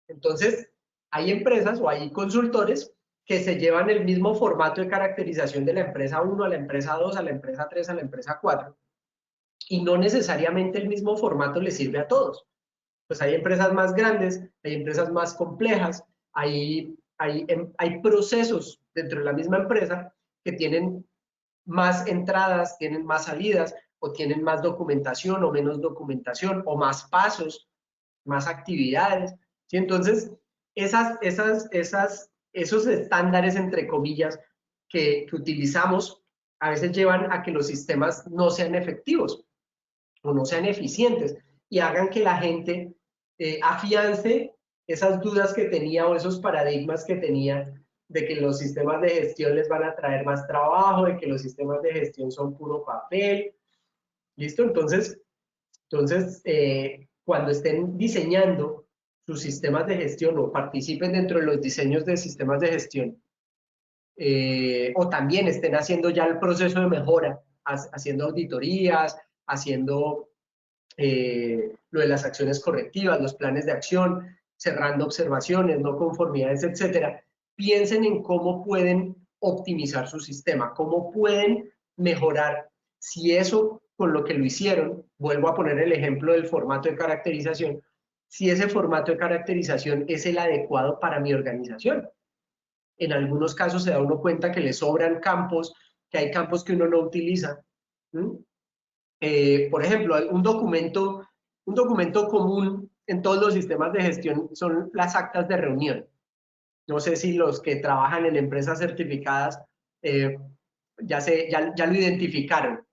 Entonces, hay empresas o hay consultores que se llevan el mismo formato de caracterización de la empresa 1 a la empresa 2, a la empresa 3, a la empresa 4. Y no necesariamente el mismo formato le sirve a todos. Pues hay empresas más grandes, hay empresas más complejas, hay procesos dentro de la misma empresa que tienen más entradas, tienen más salidas, o tienen más documentación o menos documentación, o más pasos, más actividades. ¿Sí? Entonces, esos estándares, entre comillas, que utilizamos, a veces llevan a que los sistemas no sean efectivos o no sean eficientes y hagan que la gente afiance esas dudas que tenía o esos paradigmas que tenía de que los sistemas de gestión les van a traer más trabajo, de que los sistemas de gestión son puro papel. ¿Listo? Entonces cuando estén diseñando sus sistemas de gestión o participen dentro de los diseños de sistemas de gestión, o también estén haciendo ya el proceso de mejora, haciendo auditorías, haciendo lo de las acciones correctivas, los planes de acción, cerrando observaciones, no conformidades, etcétera, piensen en cómo pueden optimizar su sistema, cómo pueden mejorar. Si eso con lo que lo hicieron, vuelvo a poner el ejemplo del formato de caracterización, si ese formato de caracterización es el adecuado para mi organización. En algunos casos se da uno cuenta que le sobran campos, que hay campos que uno no utiliza. Por ejemplo, un documento común en todos los sistemas de gestión son las actas de reunión. No sé si los que trabajan en empresas certificadas ya lo identificaron.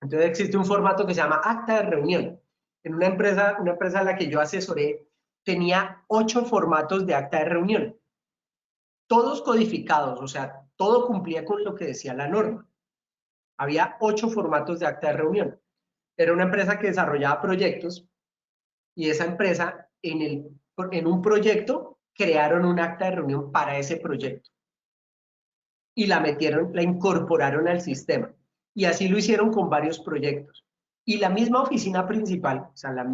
Entonces existe un formato que se llama acta de reunión. En una empresa a la que yo asesoré, tenía 8 formatos de acta de reunión. Todos codificados, o sea, todo cumplía con lo que decía la norma. Había 8 formatos de acta de reunión. Era una empresa que desarrollaba proyectos y esa empresa en un proyecto crearon un acta de reunión para ese proyecto y la incorporaron al sistema. Y así lo hicieron con varios proyectos. Y la misma oficina principal, o sea, las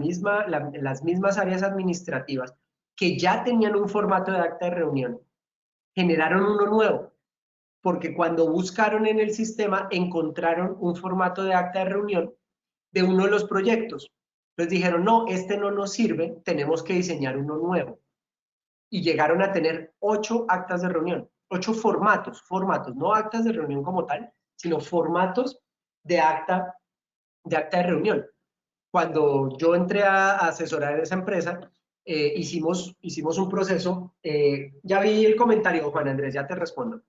mismas áreas administrativas que ya tenían un formato de acta de reunión, generaron uno nuevo, porque cuando buscaron en el sistema encontraron un formato de acta de reunión de uno de los proyectos. Entonces dijeron, no, este no nos sirve, tenemos que diseñar uno nuevo. Y llegaron a tener 8 actas de reunión, 8 formatos, no actas de reunión como tal, sino formatos de acta de reunión. Cuando yo entré a asesorar esa empresa, hicimos un proceso, ya vi el comentario, Juan Andrés, ya te respondo.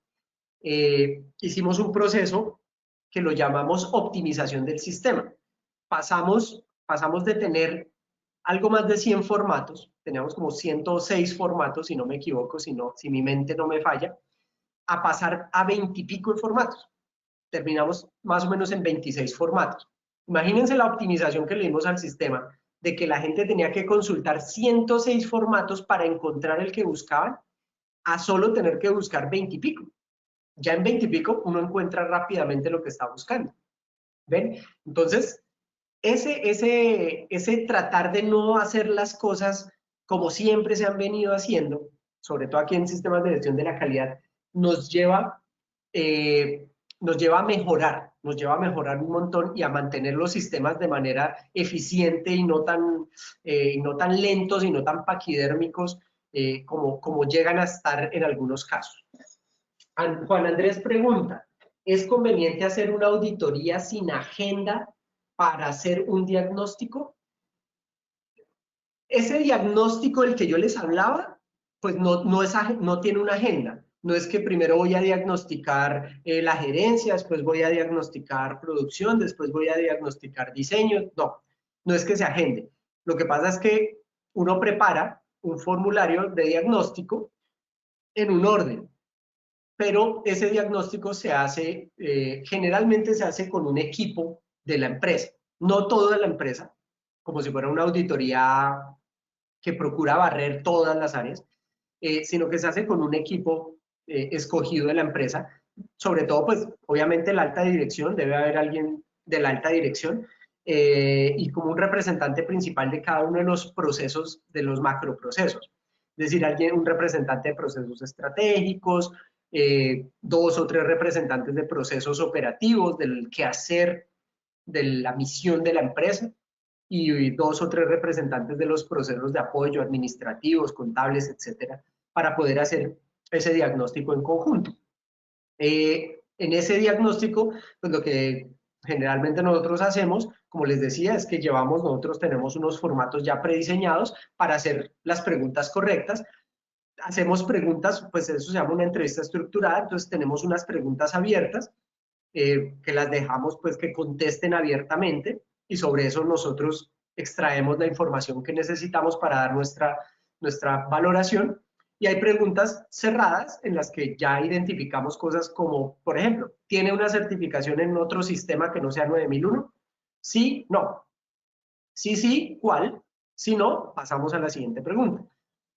Hicimos un proceso que lo llamamos optimización del sistema. Pasamos de tener algo más de 100 formatos, teníamos como 106 formatos, si no me equivoco, si mi mente no me falla, a pasar a 20 y pico de formatos. Terminamos más o menos en 26 formatos. Imagínense la optimización que le dimos al sistema, de que la gente tenía que consultar 106 formatos para encontrar el que buscaban, a solo tener que buscar 20 y pico. Ya en 20 y pico uno encuentra rápidamente lo que está buscando. ¿Ven? Entonces, ese tratar de no hacer las cosas como siempre se han venido haciendo, sobre todo aquí en sistemas de gestión de la calidad, nos lleva a mejorar un montón y a mantener los sistemas de manera eficiente y no tan lentos y no tan paquidérmicos como llegan a estar en algunos casos. Juan Andrés pregunta, ¿es conveniente hacer una auditoría sin agenda para hacer un diagnóstico? Ese diagnóstico del que yo les hablaba, pues no tiene una agenda. No es que primero voy a diagnosticar la gerencia, después voy a diagnosticar producción, después voy a diagnosticar diseño. No es que se agende. Lo que pasa es que uno prepara un formulario de diagnóstico en un orden, pero ese diagnóstico se hace, generalmente se hace con un equipo de la empresa, no toda la empresa, como si fuera una auditoría que procura barrer todas las áreas, sino que se hace con un equipo escogido de la empresa, sobre todo, pues, obviamente la alta dirección, debe haber alguien de la alta dirección, y como un representante principal de cada uno de los procesos, de los macroprocesos. Es decir, un representante de procesos estratégicos, 2 o 3 representantes de procesos operativos, del quehacer, de la misión de la empresa, y 2 o 3 representantes de los procesos de apoyo administrativos, contables, etcétera, para poder hacer ese diagnóstico en conjunto. En ese diagnóstico, pues lo que generalmente nosotros hacemos, como les decía, es que nosotros tenemos unos formatos ya prediseñados para hacer las preguntas correctas. Hacemos preguntas, pues eso se llama una entrevista estructurada, entonces tenemos unas preguntas abiertas que las dejamos pues que contesten abiertamente y sobre eso nosotros extraemos la información que necesitamos para dar nuestra valoración. Y hay preguntas cerradas en las que ya identificamos cosas como, por ejemplo, ¿tiene una certificación en otro sistema que no sea 9001? Sí, no. Sí, ¿cuál? Si no, pasamos a la siguiente pregunta.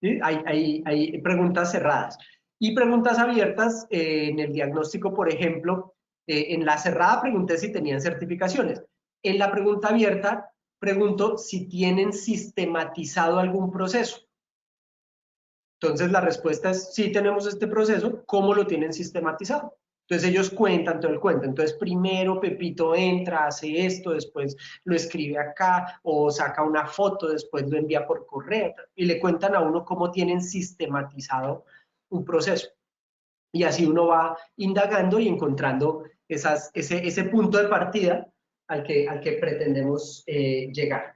¿sí? Hay preguntas cerradas. Y preguntas abiertas, en el diagnóstico, por ejemplo, en la cerrada pregunté si tenían certificaciones. En la pregunta abierta, pregunto si tienen sistematizado algún proceso. Entonces, la respuesta es, sí tenemos este proceso, ¿cómo lo tienen sistematizado? Entonces, ellos cuentan todo el cuento. Entonces, primero Pepito entra, hace esto, después lo escribe acá, o saca una foto, después lo envía por correo, y le cuentan a uno cómo tienen sistematizado un proceso. Y así uno va indagando y encontrando ese punto de partida al que pretendemos llegar.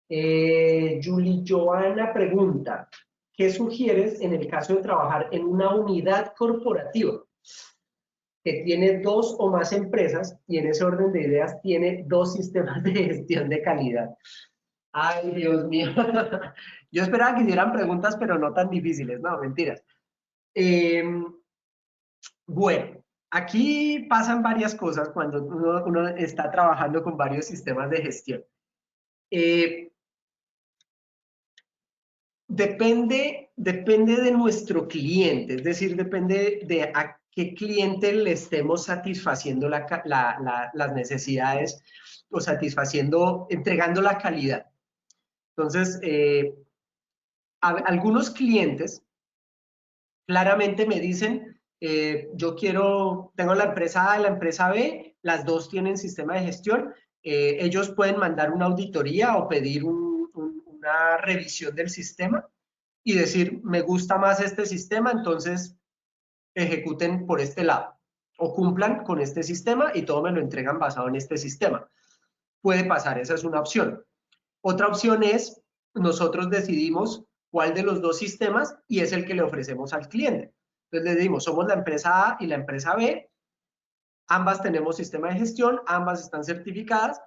Julie Joana pregunta, ¿qué sugieres en el caso de trabajar en una unidad corporativa que tiene dos o más empresas y en ese orden de ideas tiene dos sistemas de gestión de calidad? Ay, Dios mío. Yo esperaba que hicieran preguntas, pero no tan difíciles. No, mentiras. Eh, bueno, aquí pasan varias cosas cuando uno está trabajando con varios sistemas de gestión. Eh, depende de nuestro cliente, es decir, depende de a qué cliente le estemos satisfaciendo las necesidades o entregando la calidad. Entonces, algunos clientes claramente me dicen, tengo la empresa A y la empresa B, las dos tienen sistema de gestión, ellos pueden mandar una auditoría o pedir una revisión del sistema y decir, me gusta más este sistema, entonces ejecuten por este lado o cumplan con este sistema y todo me lo entregan basado en este sistema. Puede pasar, esa es una opción. Otra opción es, nosotros decidimos cuál de los dos sistemas y es el que le ofrecemos al cliente. Entonces le decimos, somos la empresa A y la empresa B, ambas tenemos sistema de gestión, ambas están certificadas,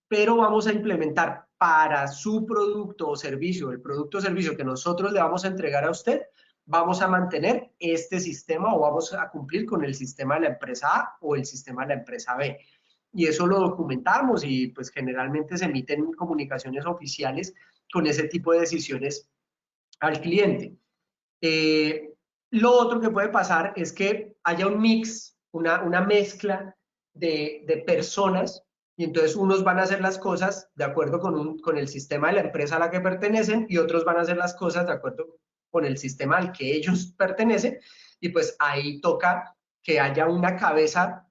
pero vamos a implementar para su producto o servicio, el producto o servicio que nosotros le vamos a entregar a usted, vamos a mantener este sistema o vamos a cumplir con el sistema de la empresa A o el sistema de la empresa B. Y eso lo documentamos y pues generalmente se emiten comunicaciones oficiales con ese tipo de decisiones al cliente. Lo otro que puede pasar es que haya un mix, una mezcla de personas y entonces unos van a hacer las cosas de acuerdo con el sistema de la empresa a la que pertenecen y otros van a hacer las cosas de acuerdo con el sistema al que ellos pertenecen y pues ahí toca que haya una cabeza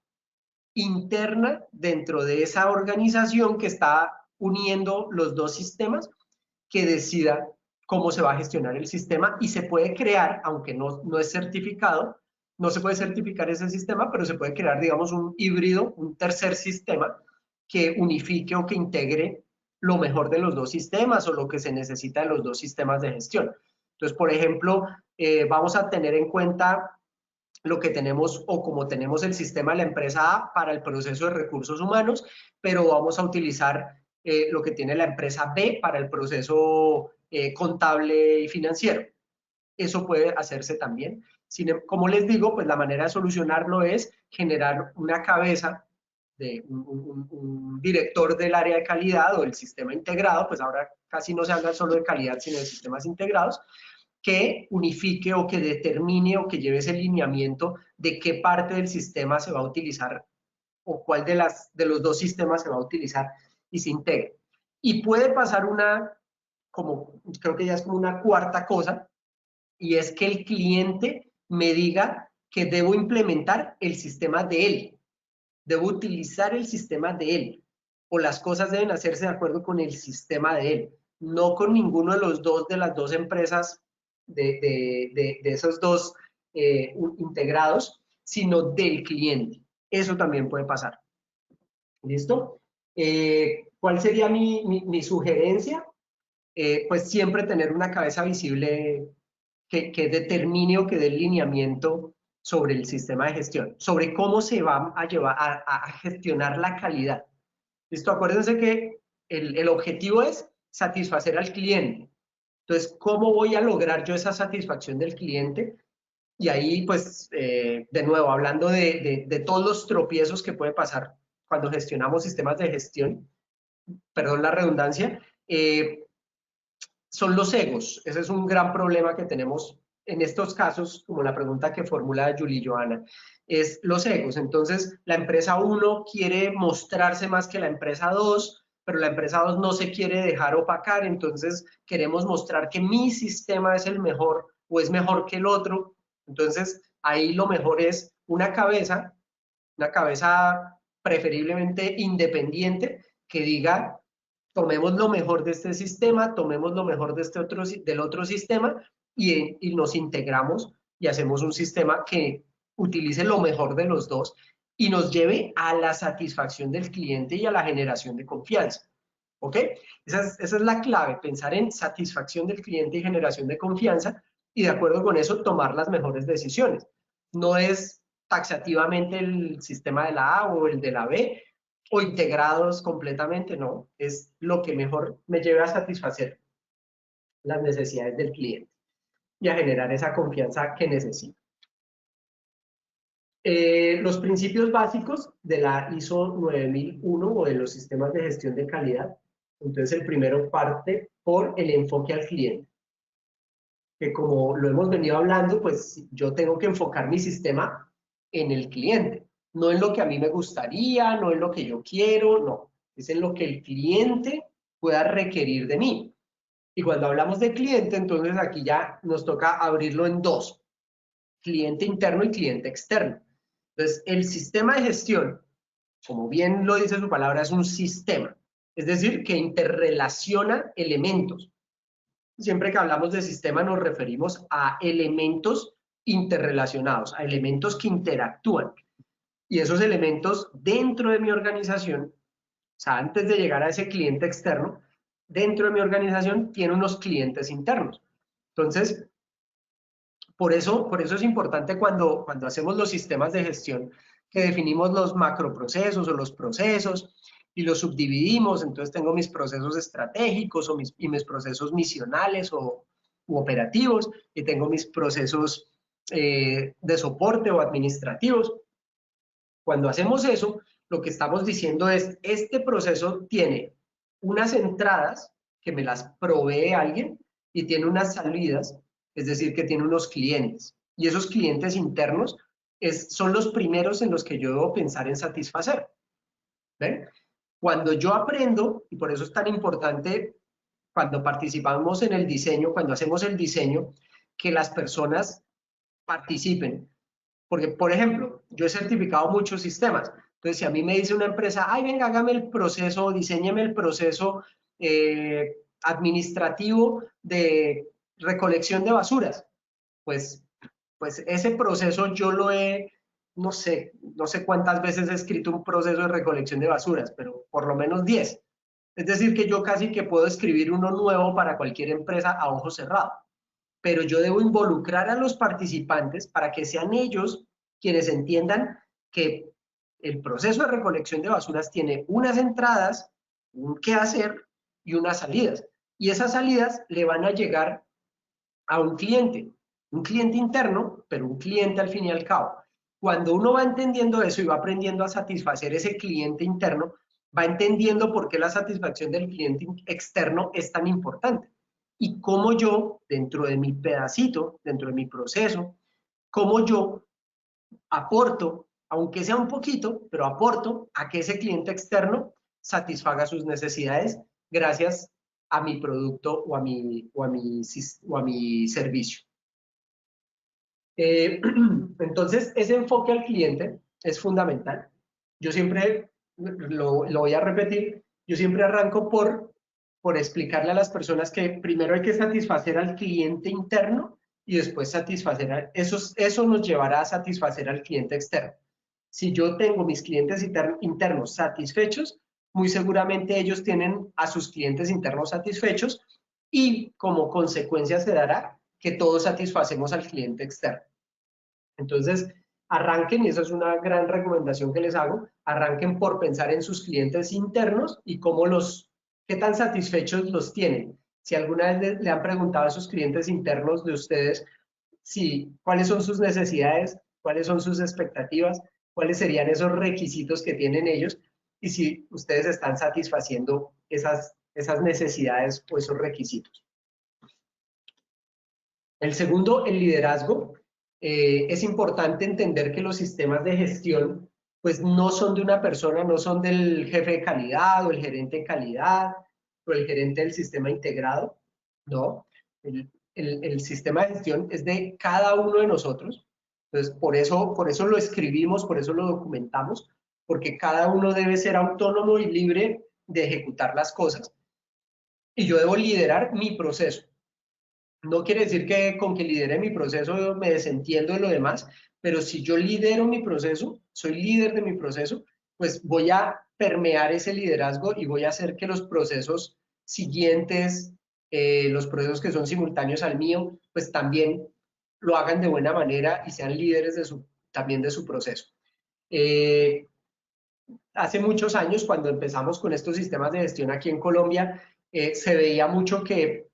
interna dentro de esa organización que está uniendo los dos sistemas que decida cómo se va a gestionar el sistema y se puede crear, aunque no es certificado, no se puede certificar ese sistema, pero se puede crear, digamos, un híbrido, un tercer sistema que unifique o que integre lo mejor de los dos sistemas o lo que se necesita de los dos sistemas de gestión. Entonces, por ejemplo, vamos a tener en cuenta lo que tenemos o como tenemos el sistema de la empresa A para el proceso de recursos humanos, pero vamos a utilizar lo que tiene la empresa B para el proceso contable y financiero. Eso puede hacerse también. Como les digo, pues la manera de solucionarlo es generar una cabeza de un director del área de calidad o el sistema integrado, pues ahora casi no se habla solo de calidad, sino de sistemas integrados, que unifique o que determine o que lleve ese lineamiento de qué parte del sistema se va a utilizar o cuál de los dos sistemas se va a utilizar y se integre. Y puede pasar creo que ya es como una cuarta cosa, y es que el cliente me diga que debo implementar el sistema de él, debo utilizar el sistema de él, o las cosas deben hacerse de acuerdo con el sistema de él, no con ninguno de los dos de las dos empresas de esos dos integrados, sino del cliente. Eso también puede pasar. ¿Listo? ¿Cuál sería mi sugerencia? Pues siempre tener una cabeza visible que determine o que dé el lineamiento sobre el sistema de gestión, sobre cómo se va a llevar a gestionar la calidad. ¿Listo? Acuérdense que el objetivo es satisfacer al cliente. Entonces, ¿cómo voy a lograr yo esa satisfacción del cliente? Y ahí, pues, de nuevo, hablando de todos los tropiezos que puede pasar cuando gestionamos sistemas de gestión, perdón la redundancia, son los egos. Ese es un gran problema que tenemos en estos casos, como la pregunta que formula Julie Johanna, es los egos. Entonces, la empresa 1 quiere mostrarse más que la empresa 2, pero la empresa 2 no se quiere dejar opacar, entonces queremos mostrar que mi sistema es el mejor o es mejor que el otro. Entonces, ahí lo mejor es una cabeza preferiblemente independiente, que diga, tomemos lo mejor de este sistema, tomemos lo mejor de del otro sistema y nos integramos y hacemos un sistema que utilice lo mejor de los dos y nos lleve a la satisfacción del cliente y a la generación de confianza. ¿Ok? Esa es la clave, pensar en satisfacción del cliente y generación de confianza y de acuerdo con eso tomar las mejores decisiones. No es taxativamente el sistema de la A o el de la B o integrados completamente, no. Es lo que mejor me lleve a satisfacer las necesidades del cliente y a generar esa confianza que necesita. Los principios básicos de la ISO 9001 o de los sistemas de gestión de calidad. Entonces, el primero parte por el enfoque al cliente. Que como lo hemos venido hablando, pues yo tengo que enfocar mi sistema en el cliente. No en lo que a mí me gustaría, no en lo que yo quiero, no. Es en lo que el cliente pueda requerir de mí. Y cuando hablamos de cliente, entonces aquí ya nos toca abrirlo en dos. Cliente interno y cliente externo. Entonces, el sistema de gestión, como bien lo dice su palabra, es un sistema. Es decir, que interrelaciona elementos. Siempre que hablamos de sistema nos referimos a elementos interrelacionados, a elementos que interactúan. Y esos elementos dentro de mi organización, o sea, antes de llegar a ese cliente externo, dentro de mi organización tiene unos clientes internos. Entonces, por eso es importante cuando hacemos los sistemas de gestión que definimos los macroprocesos o los procesos y los subdividimos. Entonces tengo mis procesos estratégicos y mis procesos misionales u operativos y tengo mis procesos de soporte o administrativos. Cuando hacemos eso, lo que estamos diciendo es, este proceso tiene unas entradas que me las provee alguien y tiene unas salidas, es decir, que tiene unos clientes. Y esos clientes internos son los primeros en los que yo debo pensar en satisfacer. ¿Ven? Cuando yo aprendo, y por eso es tan importante cuando participamos en el diseño, cuando hacemos el diseño, que las personas participen. Porque, por ejemplo, yo he certificado muchos sistemas. Entonces, si a mí me dice una empresa, ay, venga, hágame el proceso, diseñeme el proceso administrativo de recolección de basuras, pues ese proceso yo lo he, no sé cuántas veces he escrito un proceso de recolección de basuras, pero por lo menos 10. Es decir, que yo casi que puedo escribir uno nuevo para cualquier empresa a ojo cerrado. Pero yo debo involucrar a los participantes para que sean ellos quienes entiendan que el proceso de recolección de basuras tiene unas entradas, un qué hacer y unas salidas. Y esas salidas le van a llegar a un cliente interno, pero un cliente al fin y al cabo. Cuando uno va entendiendo eso y va aprendiendo a satisfacer ese cliente interno, va entendiendo por qué la satisfacción del cliente externo es tan importante. Y cómo yo, dentro de mi pedacito, dentro de mi proceso, cómo yo aporto, aunque sea un poquito, pero aporto a que ese cliente externo satisfaga sus necesidades gracias a mi producto o a mi servicio. Entonces, ese enfoque al cliente es fundamental. Yo siempre, lo voy a repetir, yo siempre arranco por explicarle a las personas que primero hay que satisfacer al cliente interno y después satisfacer eso nos llevará a satisfacer al cliente externo. Si yo tengo mis clientes internos satisfechos, muy seguramente ellos tienen a sus clientes internos satisfechos y como consecuencia se dará que todos satisfacemos al cliente externo. Entonces, arranquen, y esa es una gran recomendación que les hago, arranquen por pensar en sus clientes internos y qué tan satisfechos los tienen. Si alguna vez le han preguntado a sus clientes internos de ustedes cuáles son sus necesidades, cuáles son sus expectativas, cuáles serían esos requisitos que tienen ellos y si ustedes están satisfaciendo esas necesidades o esos requisitos. El segundo, el liderazgo. Es importante entender que los sistemas de gestión pues no son de una persona, no son del jefe de calidad o el gerente de calidad o el gerente del sistema integrado, no. El sistema de gestión es de cada uno de nosotros. Entonces, por eso lo escribimos, por eso lo documentamos, porque cada uno debe ser autónomo y libre de ejecutar las cosas. Y yo debo liderar mi proceso. No quiere decir que con que lidere mi proceso me desentiendo de lo demás, pero si yo lidero mi proceso, soy líder de mi proceso, pues voy a permear ese liderazgo y voy a hacer que los procesos siguientes, los procesos que son simultáneos al mío, pues también lo hagan de buena manera y sean líderes también de su proceso. Hace muchos años, cuando empezamos con estos sistemas de gestión aquí en Colombia, se veía mucho que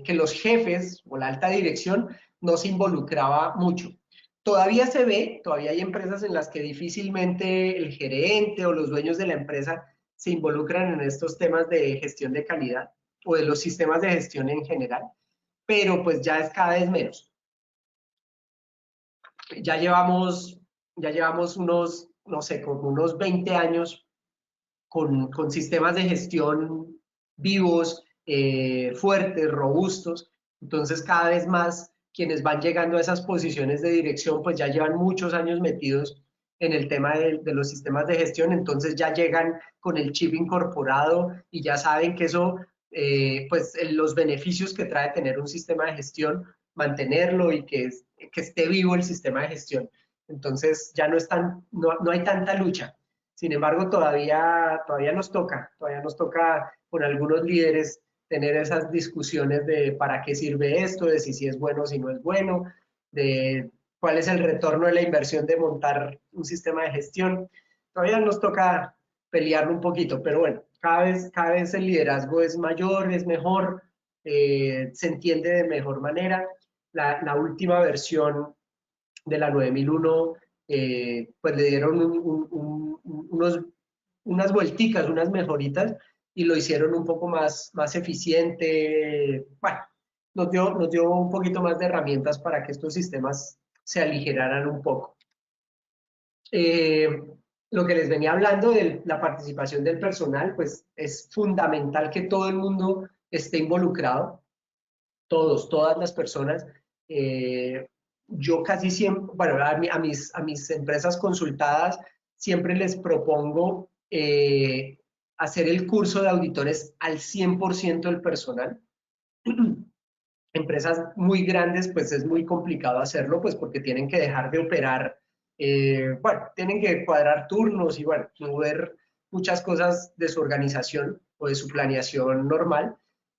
los jefes o la alta dirección no se involucraba mucho. Todavía se ve, todavía hay empresas en las que difícilmente el gerente o los dueños de la empresa se involucran en estos temas de gestión de calidad o de los sistemas de gestión en general, pero pues ya es cada vez menos. Ya llevamos unos, no sé, como unos 20 años con sistemas de gestión vivos, fuertes, robustos. Entonces, cada vez más quienes van llegando a esas posiciones de dirección, pues ya llevan muchos años metidos en el tema de los sistemas de gestión, entonces ya llegan con el chip incorporado y ya saben que eso, pues los beneficios que trae tener un sistema de gestión, mantenerlo y que esté vivo el sistema de gestión. Entonces ya no hay tanta lucha. Sin embargo, todavía nos toca con algunos líderes tener esas discusiones de para qué sirve esto, de si es bueno o si no es bueno, de cuál es el retorno de la inversión de montar un sistema de gestión. Todavía nos toca pelearlo un poquito, pero bueno, cada vez el liderazgo es mayor, es mejor, se entiende de mejor manera. La última versión de la 9001 pues le dieron unas vuelticas, unas mejoritas y lo hicieron un poco más eficiente. Bueno, nos dio un poquito más de herramientas para que estos sistemas se aligeraran un poco. Lo que les venía hablando de la participación del personal, pues es fundamental que todo el mundo esté involucrado, todas las personas. Yo casi siempre, bueno, a mis empresas consultadas siempre les propongo hacer el curso de auditores al 100% del personal. Empresas muy grandes, pues es muy complicado hacerlo, pues porque tienen que dejar de operar, bueno, tienen que cuadrar turnos y bueno, mover muchas cosas de su organización o de su planeación normal,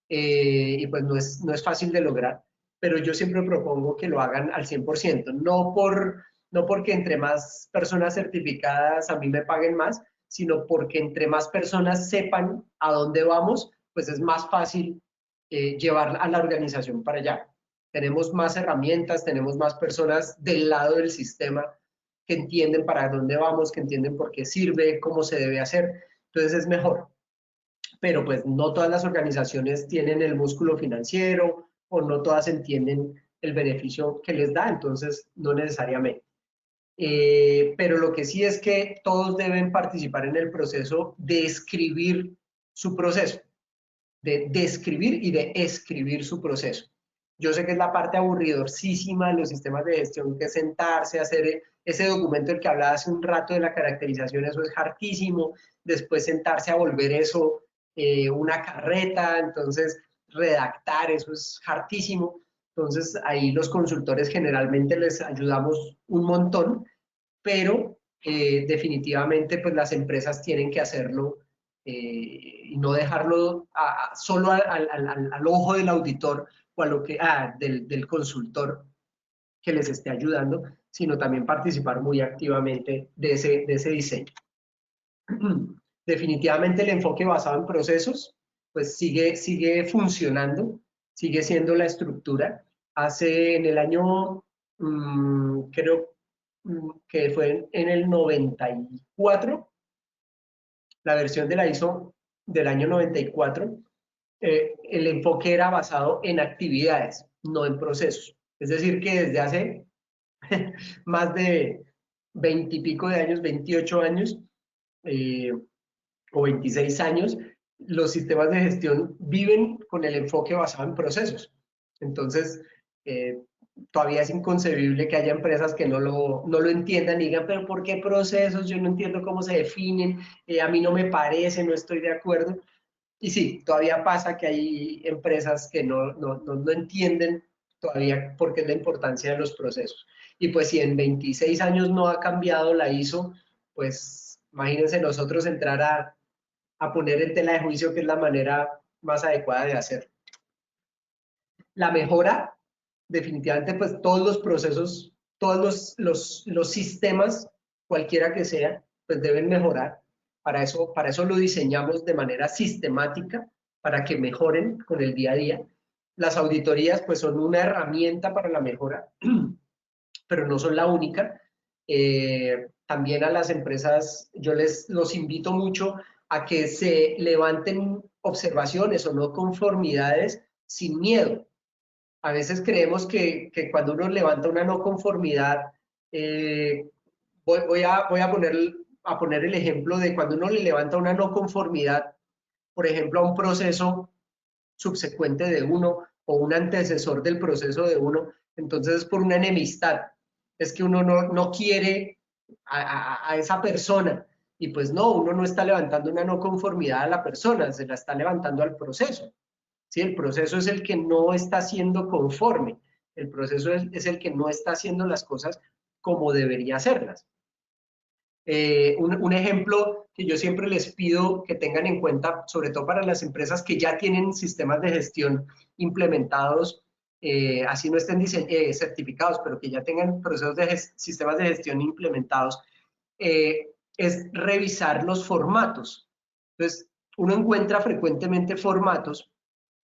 y pues no es fácil de lograr, pero yo siempre propongo que lo hagan al 100%, no porque entre más personas certificadas a mí me paguen más, sino porque entre más personas sepan a dónde vamos, pues es más fácil llevar a la organización para allá. Tenemos más herramientas, tenemos más personas del lado del sistema que entienden para dónde vamos, que entienden por qué sirve, cómo se debe hacer. Entonces es mejor. Pero pues no todas las organizaciones tienen el músculo financiero o no todas entienden el beneficio que les da, entonces no necesariamente. Pero lo que sí es que todos deben participar en el proceso de escribir su proceso, de describir y de escribir su proceso. Yo sé que es la parte aburridorcísima de los sistemas de gestión, que es sentarse, hacer ese documento del que hablaba hace un rato de la caracterización, eso es hartísimo, después sentarse a volver eso una carreta, entonces redactar, eso es hartísimo. Entonces ahí los consultores generalmente les ayudamos un montón, pero definitivamente pues las empresas tienen que hacerlo y no dejarlo solo al ojo del auditor o a lo que, del consultor que les esté ayudando, sino también participar muy activamente de ese diseño. Definitivamente el enfoque basado en procesos pues sigue funcionando, sigue siendo la estructura. Hace en el año, creo que fue en el 94, la versión de la ISO del año 94, el enfoque era basado en actividades, no en procesos. Es decir, que desde hace más de 20 y pico de años, 28 años o 26 años, los sistemas de gestión viven con el enfoque basado en procesos. Entonces, todavía es inconcebible que haya empresas que no lo entiendan y digan, pero ¿por qué procesos? Yo no entiendo cómo se definen, a mí no me parece, no estoy de acuerdo. Y sí, todavía pasa que hay empresas que no entienden todavía por qué es la importancia de los procesos. Y pues si en 26 años no ha cambiado la ISO, pues imagínense nosotros entrar a poner en tela de juicio que es la manera más adecuada de hacerlo. La mejora, definitivamente, pues todos los procesos, todos los sistemas, cualquiera que sea, pues deben mejorar. Para eso lo diseñamos de manera sistemática, para que mejoren con el día a día. Las auditorías, pues son una herramienta para la mejora, pero no son la única. También a las empresas, yo los invito mucho a que se levanten observaciones o no conformidades sin miedo. A veces creemos que cuando uno levanta una no conformidad, voy a poner el ejemplo de cuando uno le levanta una no conformidad, por ejemplo, a un proceso subsecuente de uno o un antecesor del proceso de uno, entonces es por una enemistad. Es que uno no quiere a esa persona. Y pues no, uno no está levantando una no conformidad a la persona, se la está levantando al proceso. ¿Sí? El proceso es el que no está siendo conforme, el proceso es el que no está haciendo las cosas como debería hacerlas. Un ejemplo que yo siempre les pido que tengan en cuenta, sobre todo para las empresas que ya tienen sistemas de gestión implementados, así no estén certificados, pero que ya tengan procesos de sistemas de gestión implementados, es revisar los formatos. Entonces, uno encuentra frecuentemente formatos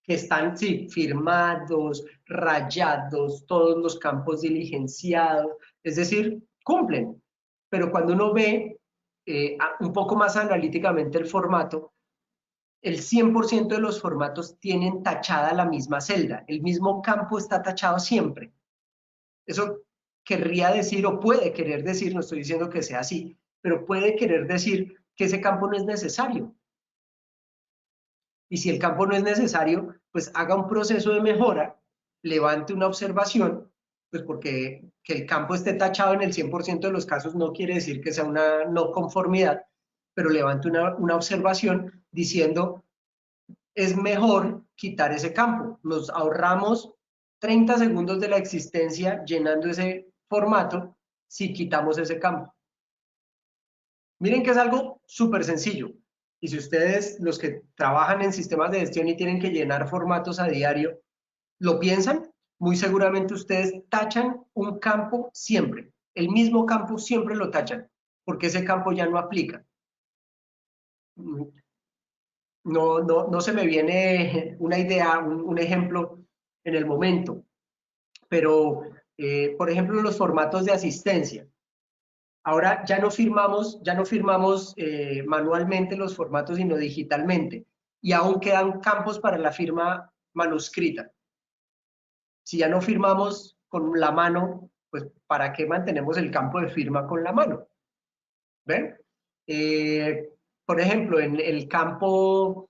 que están, sí, firmados, rayados, todos los campos diligenciados, es decir, cumplen. Pero cuando uno ve un poco más analíticamente el formato, el 100% de los formatos tienen tachada la misma celda, el mismo campo está tachado siempre. Eso querría decir, o puede querer decir, no estoy diciendo que sea así, pero puede querer decir que ese campo no es necesario. Y si el campo no es necesario, pues haga un proceso de mejora, levante una observación, pues porque que el campo esté tachado en el 100% de los casos no quiere decir que sea una no conformidad, pero levante una observación diciendo, es mejor quitar ese campo. Nos ahorramos 30 segundos de la existencia llenando ese formato si quitamos ese campo. Miren que es algo súper sencillo. Y si ustedes, los que trabajan en sistemas de gestión y tienen que llenar formatos a diario, lo piensan, muy seguramente ustedes tachan un campo siempre. El mismo campo siempre lo tachan, porque ese campo ya no aplica. No se me viene una idea, un ejemplo en el momento, pero, por ejemplo, los formatos de asistencia. Ahora ya no firmamos manualmente los formatos, sino digitalmente. Y aún quedan campos para la firma manuscrita. Si ya no firmamos con la mano, pues ¿para qué mantenemos el campo de firma con la mano? ¿Ven? Por ejemplo, en el campo,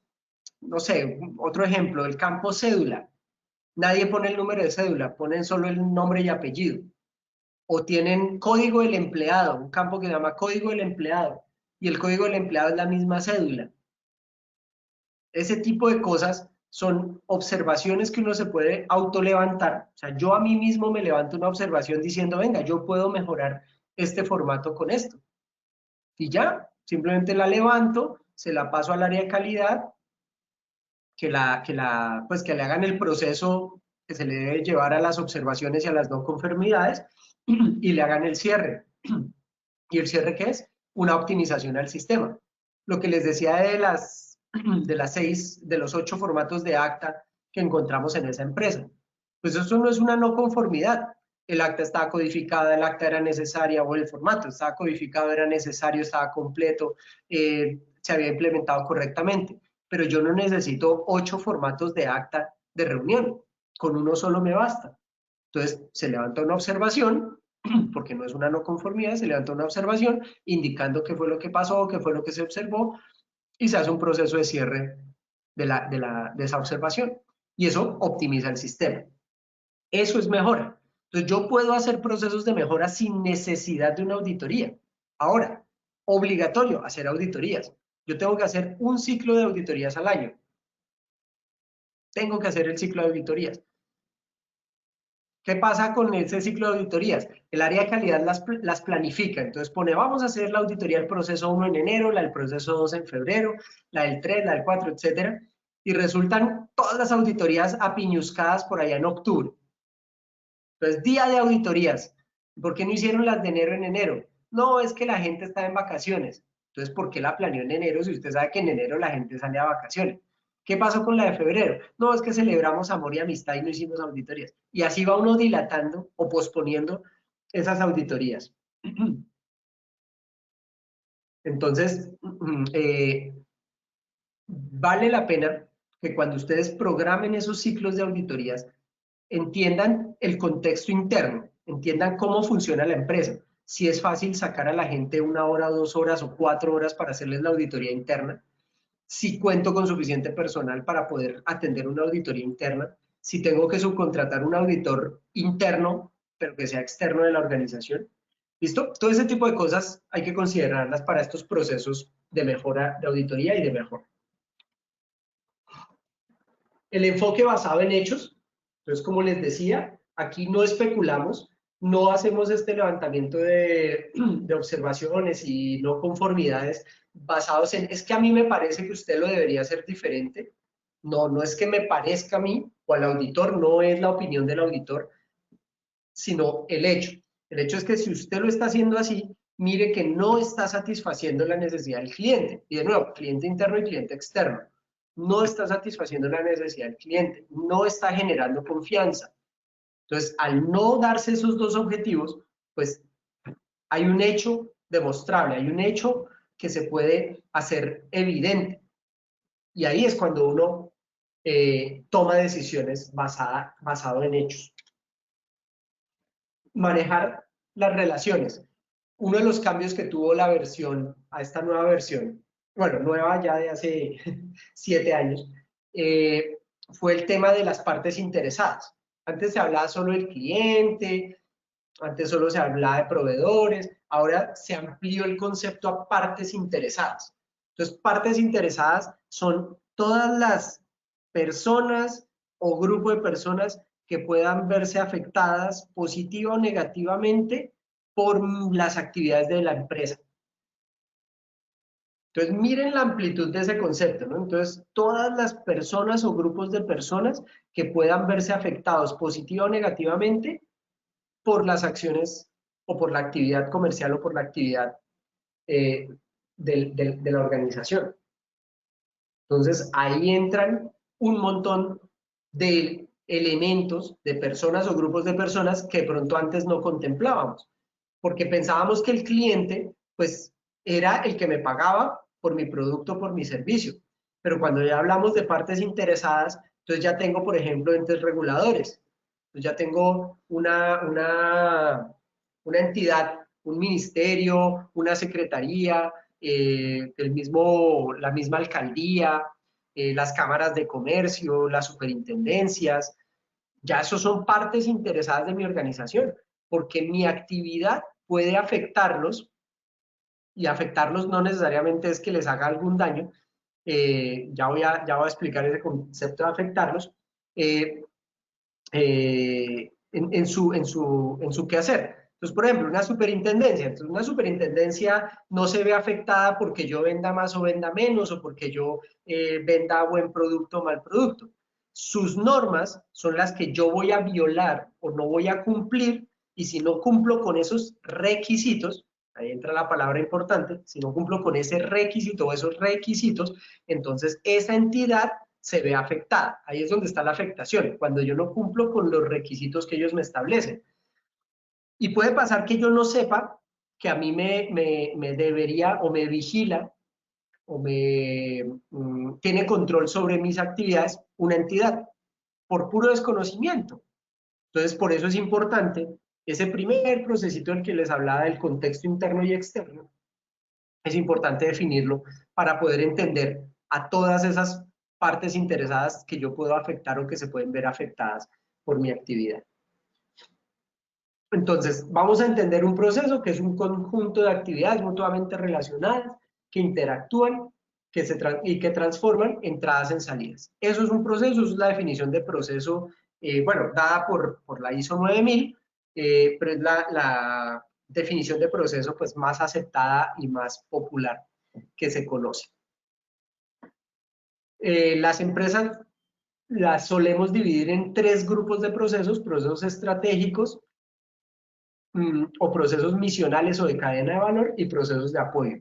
no sé, otro ejemplo, el campo cédula. Nadie pone el número de cédula, ponen solo el nombre y apellido. O tienen código del empleado, un campo que se llama código del empleado, y el código del empleado es la misma cédula. Ese tipo de cosas son observaciones que uno se puede autolevantar. O sea, yo a mí mismo me levanto una observación diciendo, venga, yo puedo mejorar este formato con esto. Y ya, simplemente la levanto, se la paso al área de calidad, pues que le hagan el proceso que se le debe llevar a las observaciones y a las no conformidades y le hagan el cierre. ¿Y el cierre qué es? Una optimización al sistema. Lo que les decía de los 8 formatos de acta que encontramos en esa empresa. Pues eso no es una no conformidad. El acta estaba codificada, el acta era necesaria, o el formato estaba codificado, era necesario, estaba completo, se había implementado correctamente. pero yo no necesito 8 formatos de acta de reunión, con uno solo me basta. Entonces, se levanta una observación, porque no es una no conformidad, se levanta una observación indicando qué fue lo que pasó, qué fue lo que se observó, y se hace un proceso de cierre de esa observación. Y eso optimiza el sistema. Eso es mejora. Entonces, yo puedo hacer procesos de mejora sin necesidad de una auditoría. Ahora, obligatorio hacer auditorías. Yo tengo que hacer un ciclo de auditorías al año. Tengo que hacer el ciclo de auditorías. ¿Qué pasa con ese ciclo de auditorías? El área de calidad las planifica, entonces pone, vamos a hacer la auditoría del proceso 1 en enero, la del proceso 2 en febrero, la del 3, la del 4, etcétera, y resultan todas las auditorías apiñuscadas por allá en octubre. Entonces, día de auditorías. ¿Por qué no hicieron las de enero en enero? No, es que la gente está en vacaciones. Entonces, ¿por qué la planeó en enero si usted sabe que en enero la gente sale a vacaciones? ¿Qué pasó con la de febrero? No, es que celebramos amor y amistad y no hicimos auditorías. Y así va uno dilatando o posponiendo esas auditorías. Entonces, vale la pena que cuando ustedes programen esos ciclos de auditorías, entiendan el contexto interno, entiendan cómo funciona la empresa. Si es fácil sacar a la gente 1 hora, 2 horas o 4 horas para hacerles la auditoría interna, si cuento con suficiente personal para poder atender una auditoría interna, si tengo que subcontratar un auditor interno, pero que sea externo de la organización. ¿Listo? Todo ese tipo de cosas hay que considerarlas para estos procesos de mejora, de auditoría y de mejora. El enfoque basado en hechos. Entonces, como les decía, aquí no especulamos, no hacemos este levantamiento de observaciones y no conformidades basados en, es que a mí me parece que usted lo debería hacer diferente. No, no es que me parezca a mí o al auditor, no es la opinión del auditor, sino el hecho. El hecho es que si usted lo está haciendo así, mire que no está satisfaciendo la necesidad del cliente. Y de nuevo, cliente interno y cliente externo. No está satisfaciendo la necesidad del cliente, no está generando confianza. Entonces, al no darse esos dos objetivos, pues hay un hecho demostrable, hay un hecho que se puede hacer evidente. Y ahí es cuando uno toma decisiones basado en hechos. Manejar las relaciones. Uno de los cambios que tuvo la versión, a esta nueva versión, bueno, nueva ya de hace 7 años, fue el tema de las partes interesadas. Antes se hablaba solo del cliente, antes solo se hablaba de proveedores, ahora se amplió el concepto a partes interesadas. Entonces, partes interesadas son todas las personas o grupo de personas que puedan verse afectadas positiva o negativamente por las actividades de la empresa. Entonces, miren la amplitud de ese concepto, ¿no? Entonces, todas las personas o grupos de personas que puedan verse afectados positiva o negativamente por las acciones o por la actividad comercial o por la actividad de la organización. Entonces, ahí entran un montón de elementos, de personas o grupos de personas que de pronto antes no contemplábamos, porque pensábamos que el cliente, pues, era el que me pagaba por mi producto, por mi servicio. Pero cuando ya hablamos de partes interesadas, entonces ya tengo, por ejemplo, entes reguladores. Entonces ya tengo una entidad, un ministerio, una secretaría, la misma alcaldía, las cámaras de comercio, las superintendencias. Ya esos son partes interesadas de mi organización, porque mi actividad puede afectarlos, y afectarlos no necesariamente es que les haga algún daño, ya voy a explicar ese concepto de afectarlos, en su quehacer. Entonces, por ejemplo, una superintendencia. Entonces, una superintendencia no se ve afectada porque yo venda más o venda menos, o porque yo venda buen producto o mal producto. Sus normas son las que yo voy a violar o no voy a cumplir, y si no cumplo con esos requisitos, ahí entra la palabra importante, si no cumplo con ese requisito o esos requisitos, entonces esa entidad se ve afectada. Ahí es donde está la afectación, cuando yo no cumplo con los requisitos que ellos me establecen. Y puede pasar que yo no sepa que a mí me debería o me vigila tiene control sobre mis actividades una entidad, por puro desconocimiento. Entonces, por eso es importante ese primer procesito del que les hablaba del contexto interno y externo, es importante definirlo para poder entender a todas esas partes interesadas que yo puedo afectar o que se pueden ver afectadas por mi actividad. Entonces, vamos a entender un proceso que es un conjunto de actividades mutuamente relacionadas que interactúan y que transforman entradas en salidas. Eso es un proceso, eso es la definición de proceso, bueno, dada por la ISO 9000, pero es la definición de proceso pues, más aceptada y más popular que se conoce. Las empresas las solemos dividir en 3 grupos de procesos estratégicos, o procesos misionales o de cadena de valor y procesos de apoyo.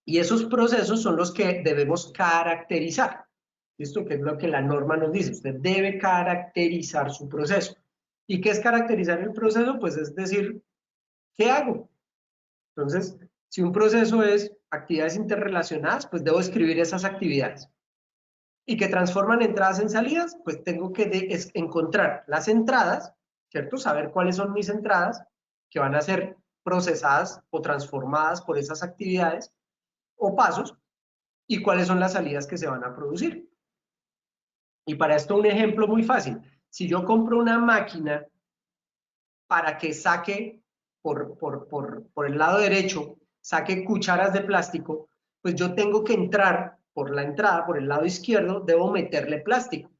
Y esos procesos son los que debemos caracterizar. ¿Listo? Que es lo que la norma nos dice. Usted debe caracterizar su proceso. ¿Y qué es caracterizar el proceso? Pues es decir, ¿qué hago? Entonces, si un proceso es actividades interrelacionadas, pues debo escribir esas actividades. ¿Y que transforman entradas en salidas? Pues tengo que encontrar las entradas, ¿cierto? Saber cuáles son mis entradas que van a ser procesadas o transformadas por esas actividades o pasos y cuáles son las salidas que se van a producir. Y para esto un ejemplo muy fácil. Si yo compro una máquina para que saque por el lado derecho, saque cucharas de plástico, pues yo tengo que entrar por la entrada, por el lado izquierdo, debo meterle plástico.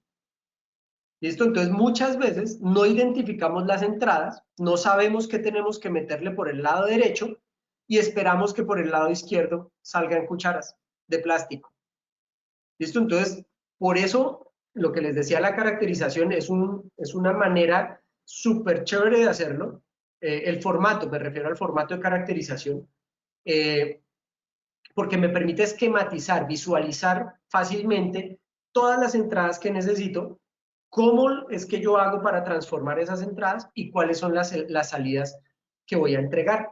¿Listo? Entonces muchas veces no identificamos las entradas, no sabemos qué tenemos que meterle por el lado derecho y esperamos que por el lado izquierdo salgan cucharas de plástico. ¿Listo? Entonces, por eso lo que les decía, la caracterización es una manera súper chévere de hacerlo. El formato, me refiero al formato de caracterización, porque me permite esquematizar, visualizar fácilmente todas las entradas que necesito, cómo es que yo hago para transformar esas entradas y cuáles son las salidas que voy a entregar.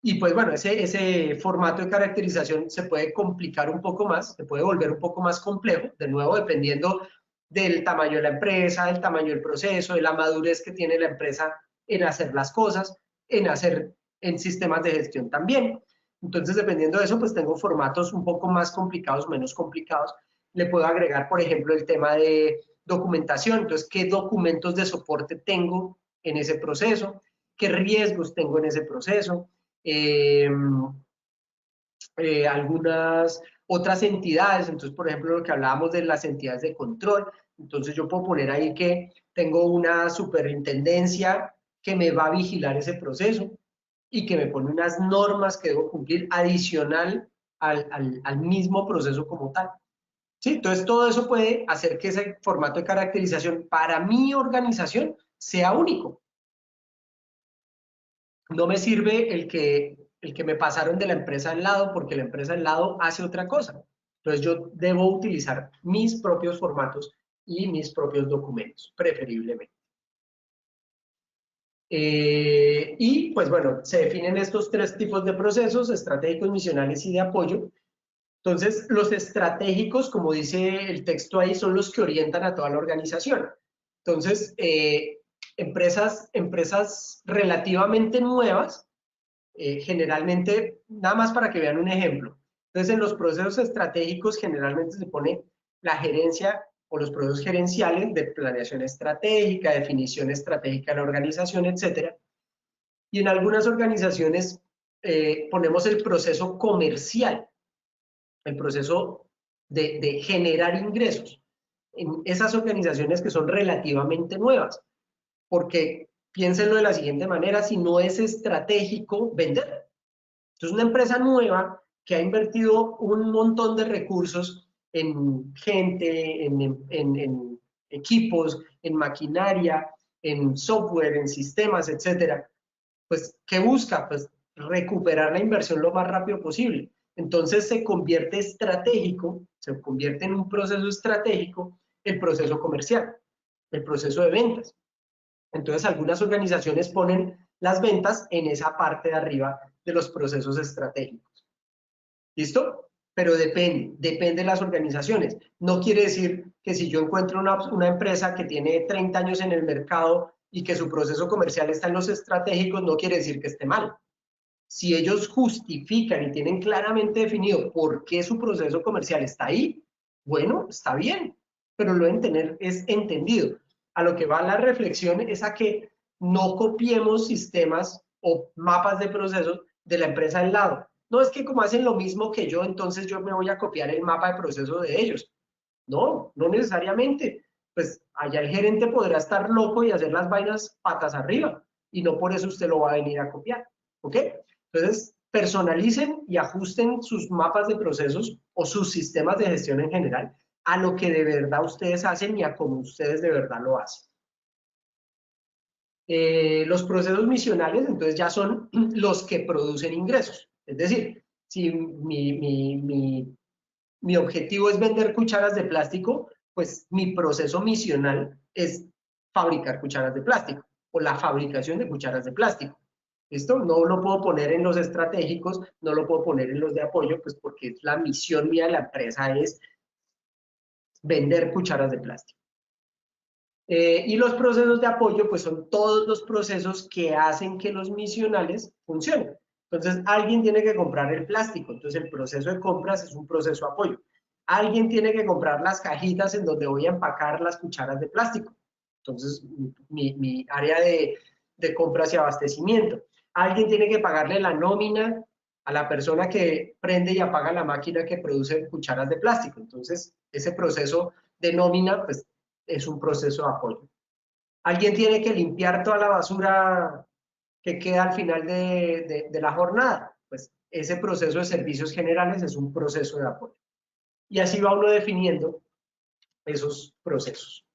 Y pues bueno, ese formato de caracterización se puede complicar un poco más, se puede volver un poco más complejo, de nuevo, dependiendo del tamaño de la empresa, del tamaño del proceso, de la madurez que tiene la empresa en hacer las cosas, en sistemas de gestión también. Entonces, dependiendo de eso, pues tengo formatos un poco más complicados, menos complicados. Le puedo agregar, por ejemplo, el tema de documentación. Entonces, ¿qué documentos de soporte tengo en ese proceso? ¿Qué riesgos tengo en ese proceso? Algunas otras entidades, entonces por ejemplo lo que hablábamos de las entidades de control, entonces yo puedo poner ahí que tengo una superintendencia que me va a vigilar ese proceso y que me pone unas normas que debo cumplir adicional al mismo proceso como tal. ¿Sí? Entonces todo eso puede hacer que ese formato de caracterización para mi organización sea único. No me sirve el que me pasaron de la empresa al lado porque la empresa al lado hace otra cosa. Entonces yo debo utilizar mis propios formatos y mis propios documentos, preferiblemente. Y pues bueno, se definen estos 3 tipos de procesos, estratégicos, misionales y de apoyo. Entonces, los estratégicos, como dice el texto ahí, son los que orientan a toda la organización. Entonces, empresas relativamente nuevas, generalmente, nada más para que vean un ejemplo. Entonces, en los procesos estratégicos generalmente se pone la gerencia o los procesos gerenciales de planeación estratégica, definición estratégica de la organización, etcétera. Y en algunas organizaciones ponemos el proceso comercial, el proceso de generar ingresos en esas organizaciones que son relativamente nuevas, porque piénsenlo de la siguiente manera, si no es estratégico vender. Entonces, una empresa nueva que ha invertido un montón de recursos en gente, en equipos, en maquinaria, en software, en sistemas, etcétera, pues, ¿qué busca? Pues recuperar la inversión lo más rápido posible. Entonces se convierte estratégico, se convierte en un proceso estratégico el proceso comercial, el proceso de ventas. Entonces algunas organizaciones ponen las ventas en esa parte de arriba de los procesos estratégicos. ¿Listo? Pero depende de las organizaciones. No quiere decir que si yo encuentro una empresa que tiene 30 años en el mercado y que su proceso comercial está en los estratégicos, no quiere decir que esté mal. Si ellos justifican y tienen claramente definido por qué su proceso comercial está ahí, bueno, está bien, pero lo deben tener es entendido. A lo que va la reflexión es a que no copiemos sistemas o mapas de procesos de la empresa al lado. No es que como hacen lo mismo que yo, entonces yo me voy a copiar el mapa de proceso de ellos. No, no necesariamente. Pues allá el gerente podrá estar loco y hacer las vainas patas arriba y no por eso usted lo va a venir a copiar. ¿Ok? Entonces, personalicen y ajusten sus mapas de procesos o sus sistemas de gestión en general a lo que de verdad ustedes hacen y a cómo ustedes de verdad lo hacen. Los procesos misionales, entonces, ya son los que producen ingresos. Es decir, si mi objetivo es vender cucharas de plástico, pues mi proceso misional es fabricar cucharas de plástico o la fabricación de cucharas de plástico. ¿Listo? No lo puedo poner en los estratégicos, no lo puedo poner en los de apoyo, pues porque la misión mía de la empresa es vender cucharas de plástico. Y los procesos de apoyo, pues son todos los procesos que hacen que los misionales funcionen. Entonces, alguien tiene que comprar el plástico, entonces el proceso de compras es un proceso de apoyo. Alguien tiene que comprar las cajitas en donde voy a empacar las cucharas de plástico. Entonces, mi área de compras y abastecimiento. Alguien tiene que pagarle la nómina a la persona que prende y apaga la máquina que produce cucharas de plástico. Entonces, ese proceso de nómina, pues, es un proceso de apoyo. Alguien tiene que limpiar toda la basura que queda al final de la jornada. Pues ese proceso de servicios generales es un proceso de apoyo. Y así va uno definiendo esos procesos.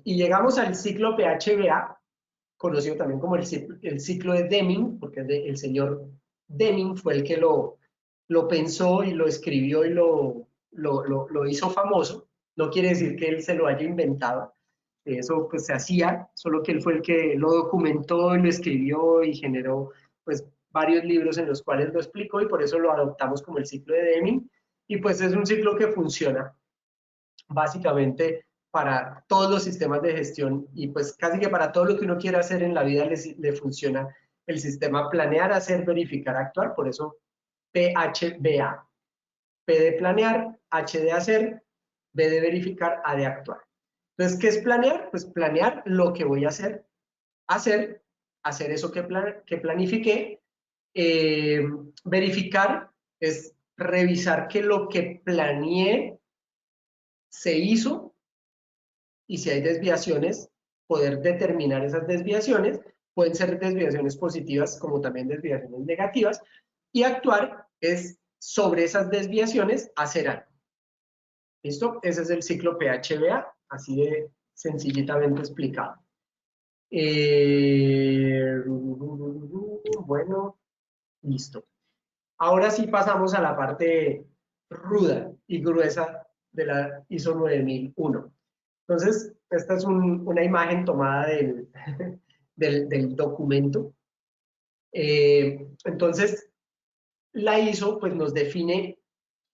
Y llegamos al ciclo PHBA, conocido también como el ciclo de Deming, porque el señor Deming fue el que lo pensó y lo escribió y lo hizo famoso. No quiere decir que él se lo haya inventado. Eso pues se hacía, solo que él fue el que lo documentó y lo escribió y generó pues varios libros en los cuales lo explicó y por eso lo adoptamos como el ciclo de Deming. Y pues es un ciclo que funciona básicamente para todos los sistemas de gestión y pues casi que para todo lo que uno quiera hacer en la vida le funciona el sistema planear, hacer, verificar, actuar, por eso PHBA. P de planear, H de hacer, B de verificar, A de actuar. Entonces, ¿qué es planear? Pues planear lo que voy a hacer, hacer eso que planifiqué. Verificar es revisar que lo que planeé se hizo y si hay desviaciones, poder determinar esas desviaciones. Pueden ser desviaciones positivas como también desviaciones negativas. Y actuar es sobre esas desviaciones hacer algo. ¿Listo? Ese es el ciclo PHBA, así de sencillitamente explicado. Bueno, listo. Ahora sí pasamos a la parte ruda y gruesa de la ISO 9001. Entonces, esta es una imagen tomada del documento. Entonces, la ISO pues, nos define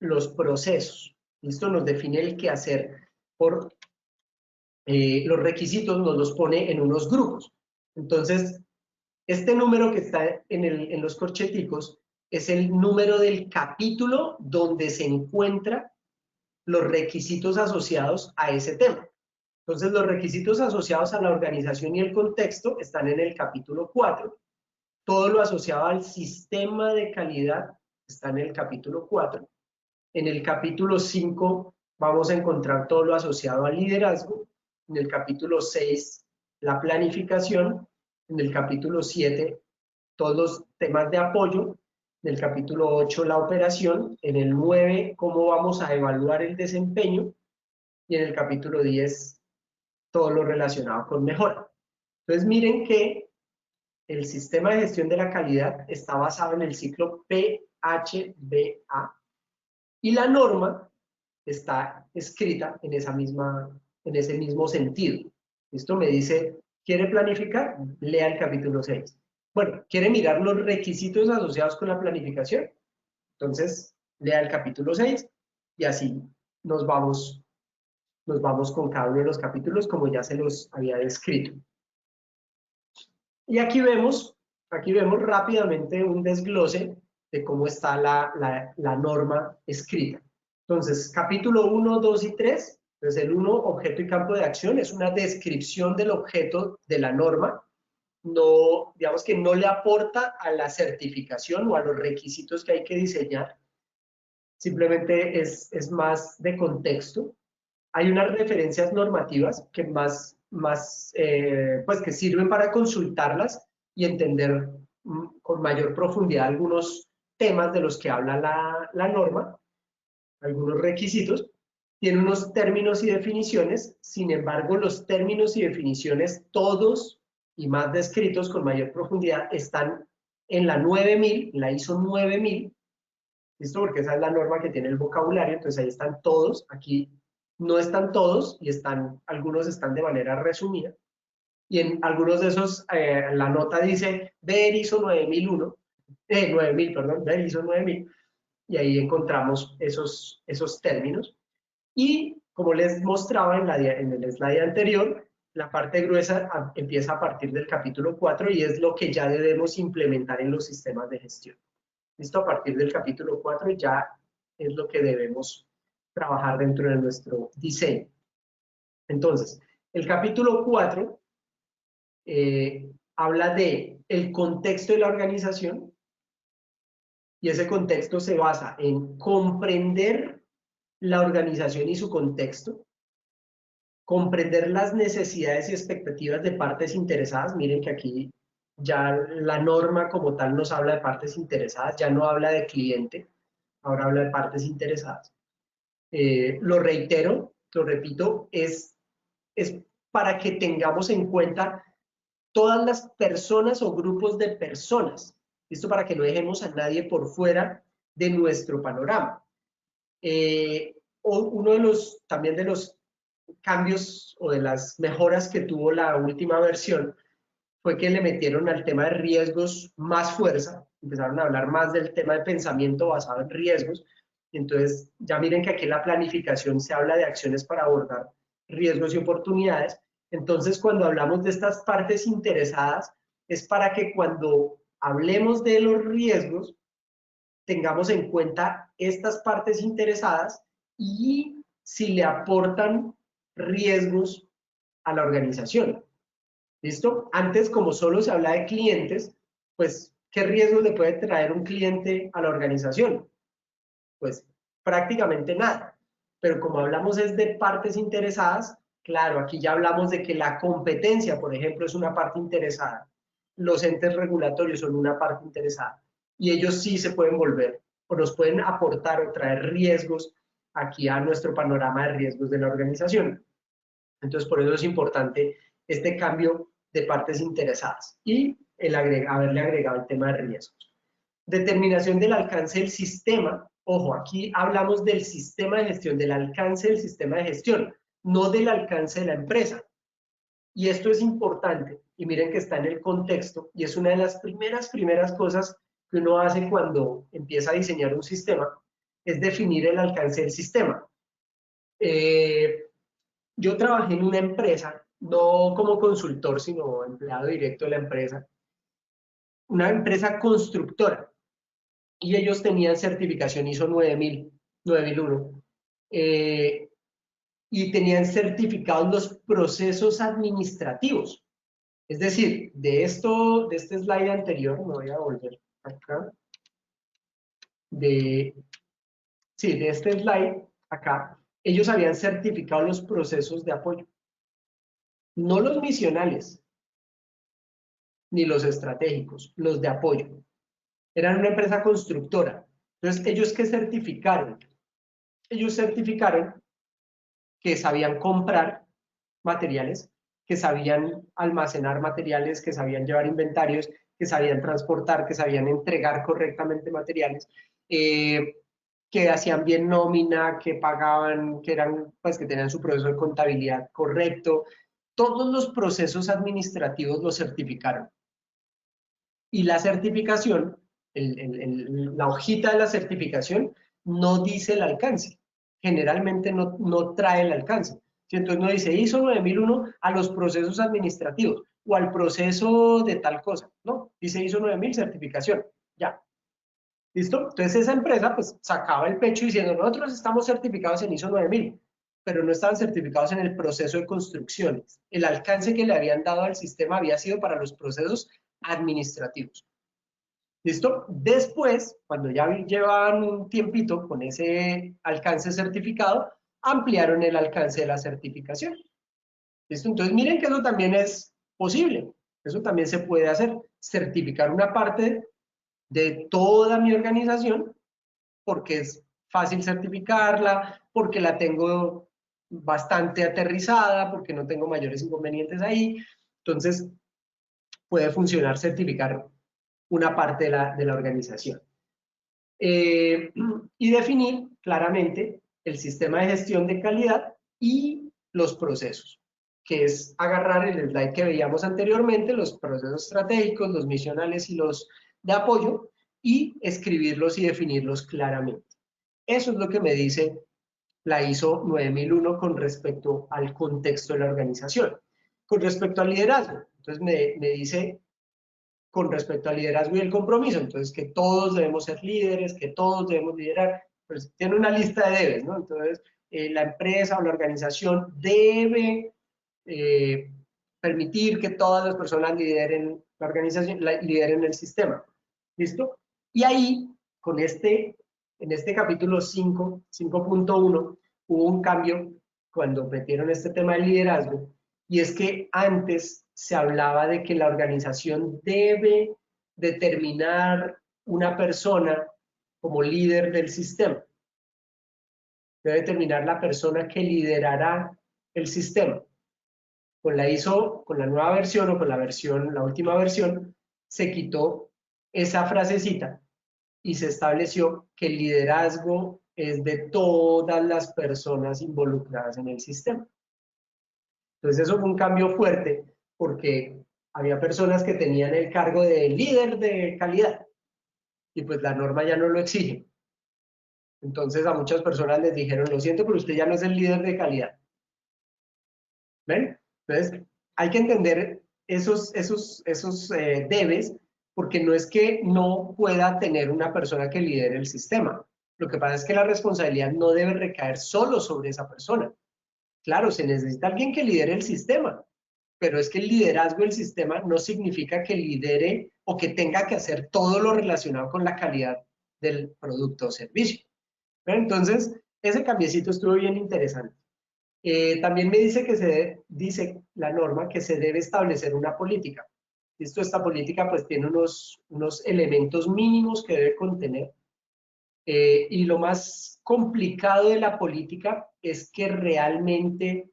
los procesos. ¿Listo? Nos define el qué hacer por los requisitos, nos los pone en unos grupos. Entonces, este número que está en los corcheticos es el número del capítulo donde se encuentran los requisitos asociados a ese tema. Entonces, los requisitos asociados a la organización y el contexto están en el capítulo 4. Todo lo asociado al sistema de calidad está en el capítulo 4. En el capítulo 5 vamos a encontrar todo lo asociado al liderazgo. En el capítulo 6, la planificación. En el capítulo 7, todos los temas de apoyo. En el capítulo 8, la operación. En el 9, cómo vamos a evaluar el desempeño. Y en el capítulo 10, todo lo relacionado con mejora. Entonces, miren que el sistema de gestión de la calidad está basado en el ciclo PHBA y la norma está escrita en ese mismo sentido. Esto me dice, ¿quiere planificar? Lea el capítulo 6. Bueno, ¿quiere mirar los requisitos asociados con la planificación? Entonces, lea el capítulo 6 y así nos vamos con cada uno de los capítulos como ya se los había descrito. Y aquí vemos rápidamente un desglose de cómo está la norma escrita. Entonces, capítulo 1, 2 y 3, entonces el 1, objeto y campo de acción, es una descripción del objeto de la norma, no, digamos que no le aporta a la certificación o a los requisitos que hay que diseñar, simplemente es más de contexto. Hay unas referencias normativas que pues que sirven para consultarlas y entender con mayor profundidad algunos temas de los que habla la norma, algunos requisitos. Tiene unos términos y definiciones, sin embargo, los términos y definiciones, todos y más descritos con mayor profundidad, están en la 9000, la ISO 9000, ¿listo? Porque esa es la norma que tiene el vocabulario, entonces ahí están todos, aquí no están todos y algunos están de manera resumida. Y en algunos de esos, la nota dice, ver ISO 9001, 9000, perdón, ver ISO 9000, y ahí encontramos esos términos. Y como les mostraba en el slide anterior, la parte gruesa empieza a partir del capítulo 4 y es lo que ya debemos implementar en los sistemas de gestión. ¿Listo? A partir del capítulo 4 ya es lo que debemos trabajar dentro de nuestro diseño. Entonces, el capítulo 4 habla de el contexto de la organización y ese contexto se basa en comprender la organización y su contexto, comprender las necesidades y expectativas de partes interesadas. Miren que aquí ya la norma como tal nos habla de partes interesadas, ya no habla de cliente, ahora habla de partes interesadas. Lo reitero, lo repito, es para que tengamos en cuenta todas las personas o grupos de personas. Esto para que no dejemos a nadie por fuera de nuestro panorama. Uno también de los cambios o de las mejoras que tuvo la última versión fue que le metieron al tema de riesgos más fuerza, empezaron a hablar más del tema de pensamiento basado en riesgos. Entonces, ya miren que aquí en la planificación se habla de acciones para abordar riesgos y oportunidades. Entonces, cuando hablamos de estas partes interesadas, es para que cuando hablemos de los riesgos, tengamos en cuenta estas partes interesadas y si le aportan riesgos a la organización. ¿Listo? Antes, como solo se habla de clientes, pues, ¿qué riesgos le puede traer un cliente a la organización? Pues, prácticamente nada. Pero como hablamos es de partes interesadas, claro, aquí ya hablamos de que la competencia, por ejemplo, es una parte interesada. Los entes regulatorios son una parte interesada. Y ellos sí se pueden volver o nos pueden aportar o traer riesgos aquí a nuestro panorama de riesgos de la organización. Entonces, por eso es importante este cambio de partes interesadas y haberle agregado el tema de riesgos. Determinación del alcance del sistema. Ojo, aquí hablamos del sistema de gestión, del alcance del sistema de gestión, no del alcance de la empresa. Y esto es importante, y miren que está en el contexto, y es una de las primeras cosas que uno hace cuando empieza a diseñar un sistema, es definir el alcance del sistema. Yo trabajé en una empresa, no como consultor, sino empleado directo de la empresa, una empresa constructora, y ellos tenían certificación ISO 9000, 9001, y tenían certificados los procesos administrativos. Es decir, de este slide anterior, me voy a volver acá, de este slide acá, ellos habían certificado los procesos de apoyo. No los misionales, ni los estratégicos, los de apoyo. Eran una empresa constructora. Entonces, ¿ellos qué certificaron? Ellos certificaron que sabían comprar materiales, que sabían almacenar materiales, que sabían llevar inventarios, que sabían transportar, que sabían entregar correctamente materiales, que hacían bien nómina, que pagaban, que eran, pues que tenían su proceso de contabilidad correcto. Todos los procesos administrativos los certificaron. Y la certificación la hojita de la certificación no dice el alcance. Generalmente no trae el alcance. ¿Sí? Entonces no dice ISO 9001 a los procesos administrativos o al proceso de tal cosa. No, dice ISO 9000 certificación. Ya. ¿Listo? Entonces esa empresa pues sacaba el pecho diciendo, nosotros estamos certificados en ISO 9000, pero no estaban certificados en el proceso de construcciones. El alcance que le habían dado al sistema había sido para los procesos administrativos. ¿Listo? Después, cuando ya llevaban un tiempito con ese alcance certificado, ampliaron el alcance de la certificación. ¿Listo? Entonces miren que eso también es posible. Eso también se puede hacer. Certificar una parte de toda mi organización porque es fácil certificarla, porque la tengo bastante aterrizada, porque no tengo mayores inconvenientes ahí. Entonces, puede funcionar certificar una parte de la organización. Y definir claramente el sistema de gestión de calidad y los procesos, que es agarrar el slide que veíamos anteriormente, los procesos estratégicos, los misionales y los de apoyo, y escribirlos y definirlos claramente. Eso es lo que me dice la ISO 9001 con respecto al contexto de la organización. Con respecto al liderazgo, entonces me dice con respecto al liderazgo y el compromiso, entonces que todos debemos ser líderes, que todos debemos liderar, pues tiene una lista de debes, ¿no? Entonces, la empresa o la organización debe permitir que todas las personas lideren la organización, lideren el sistema, ¿listo? Y ahí, en este capítulo 5.1, hubo un cambio cuando metieron este tema del liderazgo, y es que antes se hablaba de que la organización debe determinar una persona como líder del sistema. Debe determinar la persona que liderará el sistema. Con la ISO, con la nueva versión o con la última versión, se quitó esa frasecita y se estableció que el liderazgo es de todas las personas involucradas en el sistema. Entonces eso fue un cambio fuerte porque había personas que tenían el cargo de líder de calidad y pues la norma ya no lo exige. Entonces a muchas personas les dijeron, lo siento, pero usted ya no es el líder de calidad. ¿Ven? Entonces hay que entender esos debes, porque no es que no pueda tener una persona que lidere el sistema. Lo que pasa es que la responsabilidad no debe recaer solo sobre esa persona. Claro, se necesita alguien que lidere el sistema, pero es que el liderazgo del sistema no significa que lidere o que tenga que hacer todo lo relacionado con la calidad del producto o servicio. Entonces, ese cambiecito estuvo bien interesante. También me dice que dice la norma que se debe establecer una política. Esta política pues tiene unos elementos mínimos que debe contener. Y lo más complicado de la política es que realmente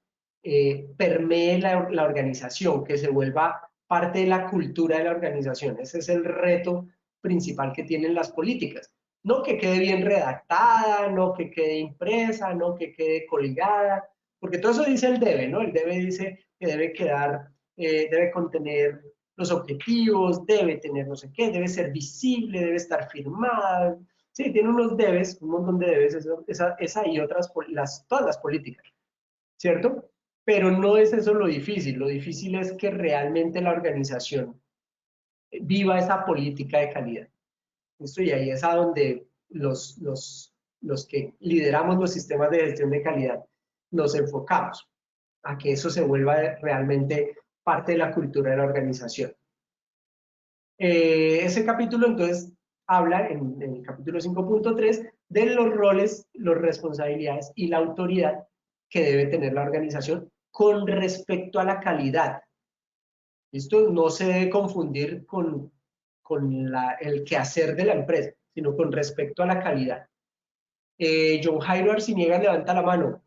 permee la organización, que se vuelva parte de la cultura de la organización. Ese es el reto principal que tienen las políticas. No que quede bien redactada, no que quede impresa, no que quede colgada, porque todo eso dice el debe, ¿no? El debe dice que debe quedar, debe contener los objetivos, debe tener no sé qué, debe ser visible, debe estar firmada. Sí, tiene unos debes, un montón de debes, esa y otras, todas las políticas, ¿cierto? Pero no es eso lo difícil es que realmente la organización viva esa política de calidad. ¿Listo? Y ahí es a donde los que lideramos los sistemas de gestión de calidad nos enfocamos, a que eso se vuelva realmente parte de la cultura de la organización. Ese capítulo entonces habla en el capítulo 5.3 de los roles, las responsabilidades y la autoridad que debe tener la organización con respecto a la calidad. Esto no se debe confundir con el quehacer de la empresa, sino con respecto a la calidad. John Jairo Arciniegas levanta la mano.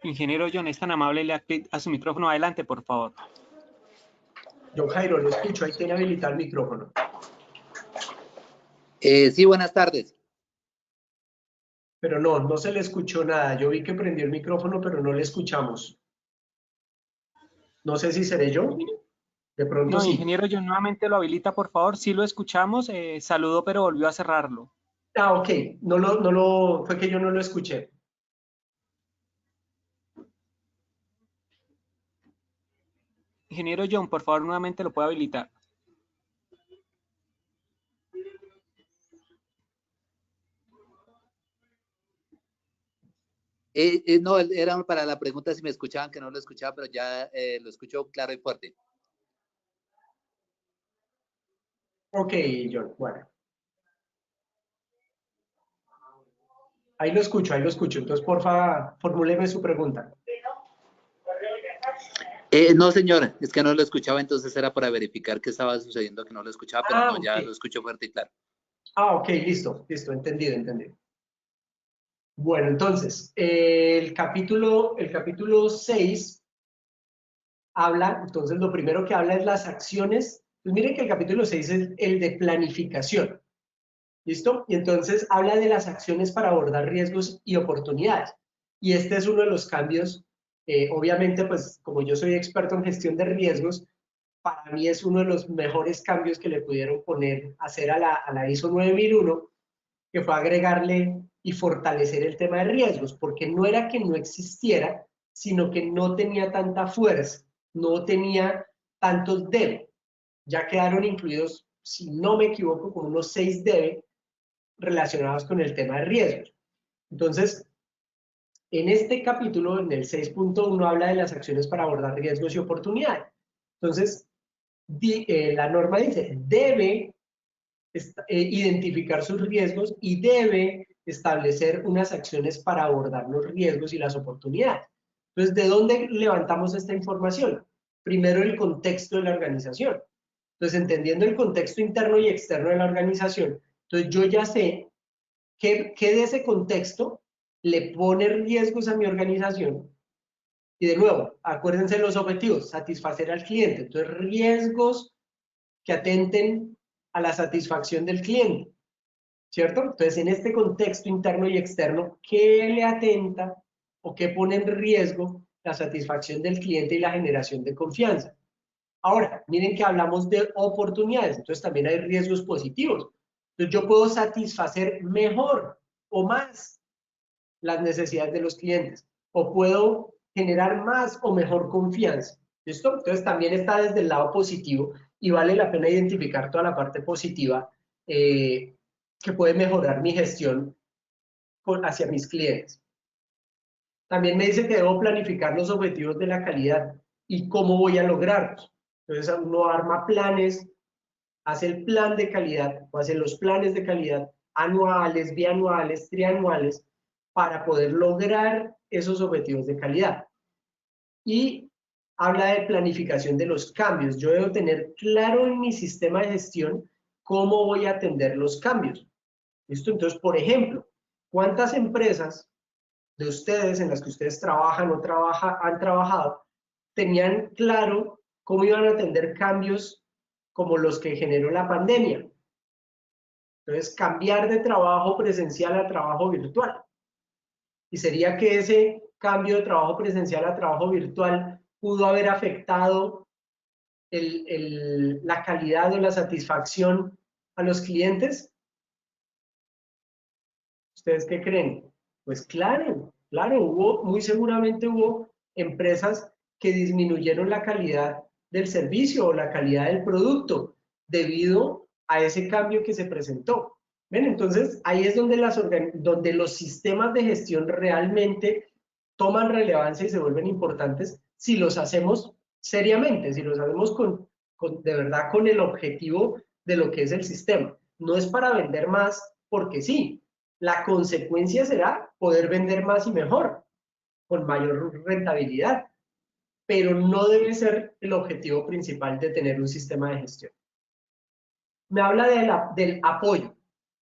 Ingeniero John, es tan amable, le da clic a su micrófono. Adelante, por favor. John Jairo, lo escucho, ahí tiene habilitado el micrófono. Sí, buenas tardes. Pero no se le escuchó nada. Yo vi que prendió el micrófono, pero no le escuchamos. No sé si seré yo. De pronto No, sí. ingeniero, yo nuevamente lo habilita, por favor. Sí lo escuchamos, saludó, pero volvió a cerrarlo. Ah, ok. Fue que yo no lo escuché. Ingeniero John, por favor, nuevamente lo puede habilitar. No, era para la pregunta si me escuchaban, que no lo escuchaba, pero ya lo escucho claro y fuerte. Ok, John. Bueno. Ahí lo escucho, ahí lo escucho. Entonces, porfa, formúleme su pregunta. No, señor, es que no lo escuchaba, entonces era para verificar qué estaba sucediendo, que no lo escuchaba, pero no, Ok. ya lo escucho fuerte y claro. Ok, listo, entendido. Bueno, entonces, el capítulo 6 habla, entonces lo primero que habla es las acciones. Pues miren que el capítulo 6 es el de planificación, ¿listo? Y entonces habla de las acciones para abordar riesgos y oportunidades. Y este es uno de los cambios, obviamente, pues como yo soy experto en gestión de riesgos, para mí es uno de los mejores cambios que le pudieron hacer a la ISO 9001, que fue agregarle y fortalecer el tema de riesgos, porque no era que no existiera, sino que no tenía tanta fuerza, no tenía tantos debe. Ya quedaron incluidos, si no me equivoco, con unos 6 debe relacionados con el tema de riesgos. Entonces, en este capítulo, en el 6.1, habla de las acciones para abordar riesgos y oportunidades. Entonces, la norma dice, debe identificar sus riesgos y debe establecer unas acciones para abordar los riesgos y las oportunidades. Entonces, ¿de dónde levantamos esta información? Primero, el contexto de la organización. Entonces, entendiendo el contexto interno y externo de la organización, entonces yo ya sé qué de ese contexto le pone riesgos a mi organización. Y de nuevo, acuérdense los objetivos, satisfacer al cliente. Entonces, riesgos que atenten a la satisfacción del cliente, ¿cierto? Entonces, en este contexto interno y externo, ¿qué le atenta o qué pone en riesgo la satisfacción del cliente y la generación de confianza? Ahora, miren que hablamos de oportunidades, entonces también hay riesgos positivos. Entonces, yo puedo satisfacer mejor o más las necesidades de los clientes, o puedo generar más o mejor confianza. ¿Listo? Entonces también está desde el lado positivo y vale la pena identificar toda la parte positiva que puede mejorar mi gestión hacia mis clientes. También me dice que debo planificar los objetivos de la calidad y cómo voy a lograrlos. Entonces uno arma planes, hace el plan de calidad o hace los planes de calidad anuales, bianuales, trianuales, para poder lograr esos objetivos de calidad. Y habla de planificación de los cambios. Yo debo tener claro en mi sistema de gestión cómo voy a atender los cambios. ¿Listo? Entonces, por ejemplo, ¿cuántas empresas de ustedes en las que ustedes trabajan o han trabajado tenían claro cómo iban a atender cambios como los que generó la pandemia? Entonces, cambiar de trabajo presencial a trabajo virtual. Y sería que ese cambio de trabajo presencial a trabajo virtual pudo haber afectado la calidad o la satisfacción a los clientes. ¿Ustedes qué creen? Pues claro, muy seguramente hubo empresas que disminuyeron la calidad del servicio o la calidad del producto debido a ese cambio que se presentó. ¿Ven? Entonces, ahí es donde los sistemas de gestión realmente toman relevancia y se vuelven importantes si los hacemos seriamente, si los hacemos de verdad con el objetivo de lo que es el sistema. No es para vender más porque sí. La consecuencia será poder vender más y mejor, con mayor rentabilidad, pero no debe ser el objetivo principal de tener un sistema de gestión. Me habla del apoyo.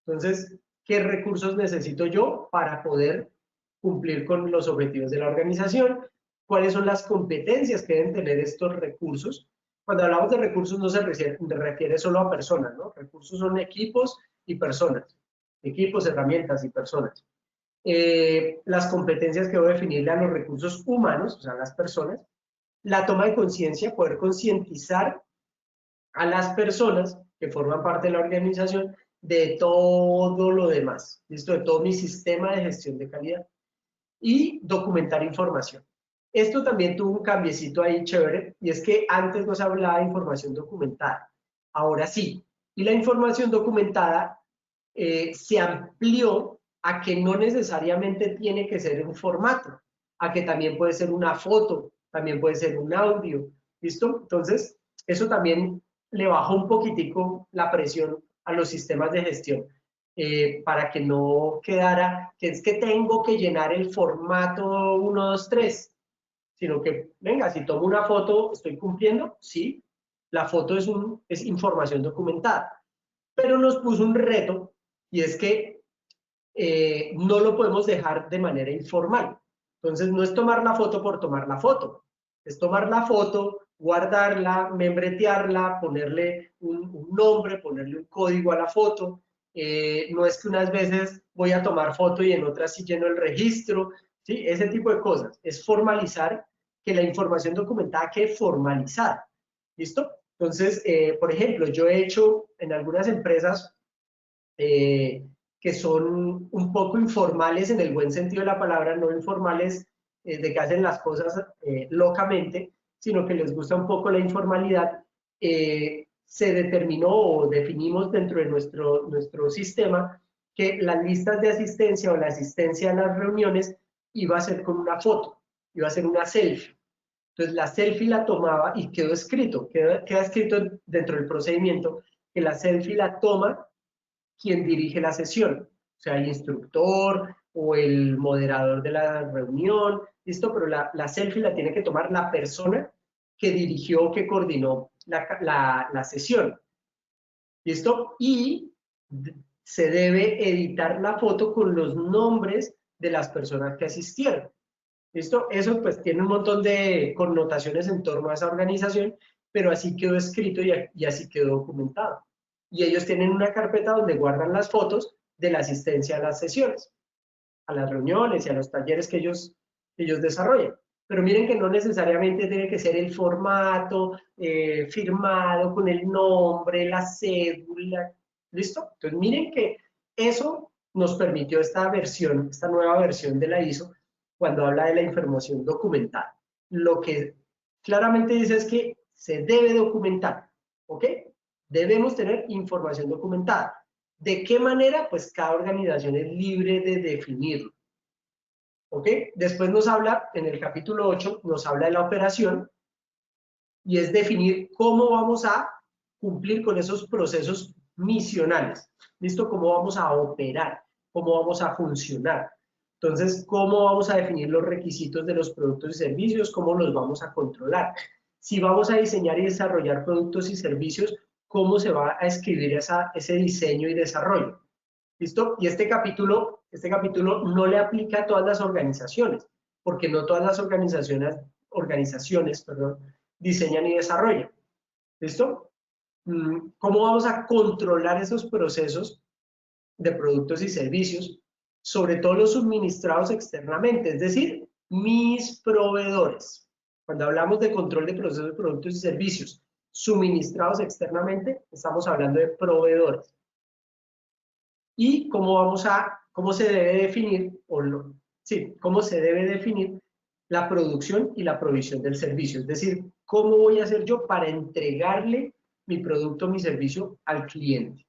Entonces, ¿qué recursos necesito yo para poder cumplir con los objetivos de la organización? ¿Cuáles son las competencias que deben tener estos recursos? Cuando hablamos de recursos no se refiere solo a personas, ¿no? Recursos son equipos y personas. Equipos, herramientas y personas. las competencias que debo definirle a los recursos humanos, o sea, a las personas, la toma de conciencia, poder concientizar a las personas que forman parte de la organización de todo lo demás, ¿listo? De todo mi sistema de gestión de calidad y documentar información. Esto también tuvo un cambiecito ahí chévere, y es que antes no se hablaba de información documentada, ahora sí. Y la información documentada se amplió a que no necesariamente tiene que ser un formato, a que también puede ser una foto, también puede ser un audio, ¿listo? Entonces, eso también le bajó un poquitico la presión a los sistemas de gestión. Para que no quedara, que es que tengo que llenar el formato 1, 2, 3, sino que, venga, si tomo una foto, ¿estoy cumpliendo? Sí, la foto es información documentada, pero nos puso un reto, y es que no lo podemos dejar de manera informal. Entonces, no es tomar la foto por tomar la foto, es tomar la foto, guardarla, membretearla, ponerle un nombre, ponerle un código a la foto. No es que unas veces voy a tomar foto y en otras sí lleno el registro, ¿sí? Ese tipo de cosas. Es formalizar, que la información documentada quede formalizada, ¿listo? Entonces, por ejemplo, yo he hecho en algunas empresas que son un poco informales en el buen sentido de la palabra, no informales de que hacen las cosas locamente, sino que les gusta un poco la informalidad. Se determinó o definimos dentro de nuestro sistema que las listas de asistencia o la asistencia a las reuniones iba a ser con una foto, iba a ser una selfie. Entonces la selfie la tomaba y quedó escrito, queda escrito dentro del procedimiento que la selfie la toma quien dirige la sesión, o sea, el instructor o el moderador de la reunión, ¿listo? Pero la selfie la tiene que tomar la persona que dirigió, que coordinó la sesión, ¿listo? Y se debe editar la foto con los nombres de las personas que asistieron, ¿listo? Eso pues tiene un montón de connotaciones en torno a esa organización, pero así quedó escrito y así quedó documentado. Y ellos tienen una carpeta donde guardan las fotos de la asistencia a las sesiones, a las reuniones y a los talleres que ellos desarrollan. Pero miren que no necesariamente tiene que ser el formato firmado con el nombre, la cédula, ¿listo? Entonces miren que eso nos permitió esta nueva versión de la ISO, cuando habla de la información documentada. Lo que claramente dice es que se debe documentar, ¿ok? Debemos tener información documentada. ¿De qué manera? Pues cada organización es libre de definirlo, ¿ok? Después nos habla, en el capítulo 8, nos habla de la operación, y es definir cómo vamos a cumplir con esos procesos misionales, ¿listo? Cómo vamos a operar, cómo vamos a funcionar. Entonces, ¿cómo vamos a definir los requisitos de los productos y servicios? ¿Cómo los vamos a controlar? Si vamos a diseñar y desarrollar productos y servicios, ¿cómo se va a escribir ese diseño y desarrollo? ¿Listo? Y este capítulo no le aplica a todas las organizaciones, porque no todas las organizaciones diseñan y desarrollan. ¿Listo? ¿Cómo vamos a controlar esos procesos de productos y servicios, sobre todo los suministrados externamente, es decir, mis proveedores? Cuando hablamos de control de procesos de productos y servicios suministrados externamente, estamos hablando de proveedores. Y cómo se debe definir, cómo se debe definir la producción y la provisión del servicio. Es decir, cómo voy a hacer yo para entregarle mi producto, mi servicio al cliente.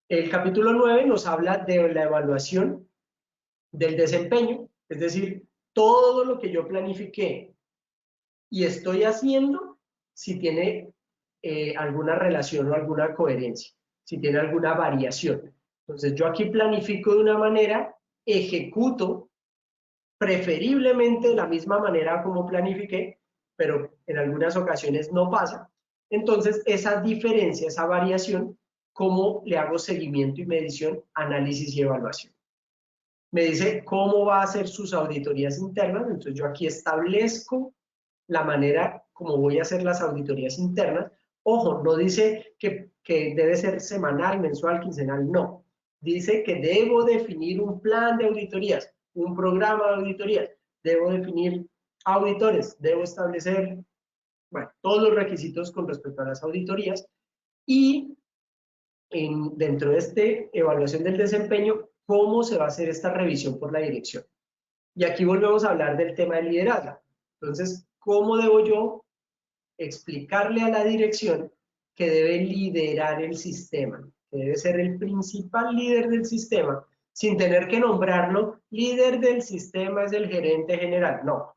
El capítulo 9 nos habla de la evaluación del desempeño, es decir, todo lo que yo planifiqué y estoy haciendo, si tiene alguna relación o alguna coherencia, si tiene alguna variación. Entonces, yo aquí planifico de una manera, ejecuto preferiblemente de la misma manera como planifiqué, pero en algunas ocasiones no pasa. Entonces, esa diferencia, esa variación, ¿cómo le hago seguimiento y medición, análisis y evaluación? Me dice cómo va a hacer sus auditorías internas, entonces yo aquí establezco la manera como voy a hacer las auditorías internas. Ojo, no dice que debe ser semanal, mensual, quincenal, no. Dice que debo definir un plan de auditorías, un programa de auditorías, debo definir auditores, debo establecer, bueno, todos los requisitos con respecto a las auditorías y dentro de esta evaluación del desempeño, cómo se va a hacer esta revisión por la dirección. Y aquí volvemos a hablar del tema del liderazgo. Entonces, ¿cómo debo yo explicarle a la dirección que debe liderar el sistema? Que debe ser el principal líder del sistema, sin tener que nombrarlo, líder del sistema es el gerente general. No,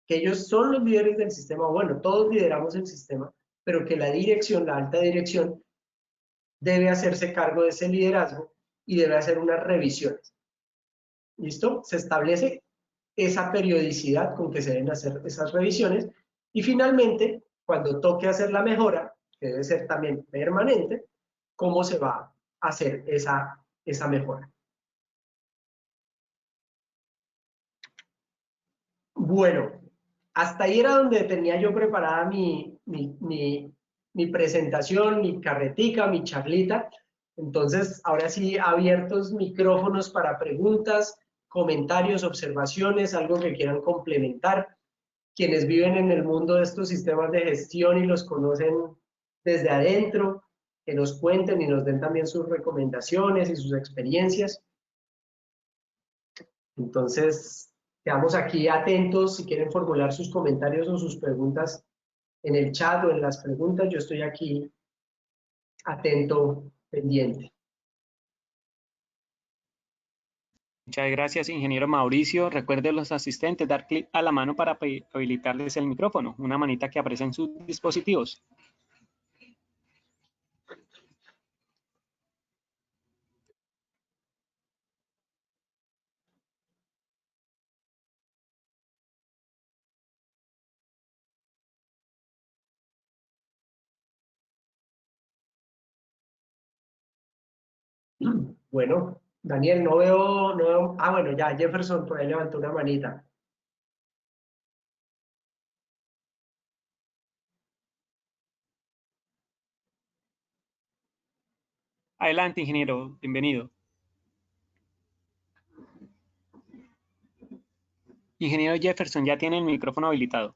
que ellos son los líderes del sistema. Bueno, todos lideramos el sistema, pero que la dirección, la alta dirección, debe hacerse cargo de ese liderazgo y debe hacer unas revisiones. ¿Listo? Se establece esa periodicidad con que se deben hacer esas revisiones y finalmente, cuando toque hacer la mejora, que debe ser también permanente, ¿cómo se va a hacer esa mejora? Bueno, hasta ahí era donde tenía yo preparada mi presentación, mi carretica, mi charlita. Entonces, ahora sí, abiertos micrófonos para preguntas, comentarios, observaciones, algo que quieran complementar. Quienes viven en el mundo de estos sistemas de gestión y los conocen desde adentro, que nos cuenten y nos den también sus recomendaciones y sus experiencias. Entonces, quedamos aquí atentos. Si quieren formular sus comentarios o sus preguntas en el chat o en las preguntas, yo estoy aquí atento, pendiente. Muchas gracias, ingeniero Mauricio. Recuerde los asistentes dar clic a la mano para habilitarles el micrófono, una manita que aparece en sus dispositivos. Bueno, Daniel, no veo, ah, bueno, ya Jefferson por ahí levantó una manita. Adelante, ingeniero, bienvenido. Ingeniero Jefferson, ya tiene el micrófono habilitado.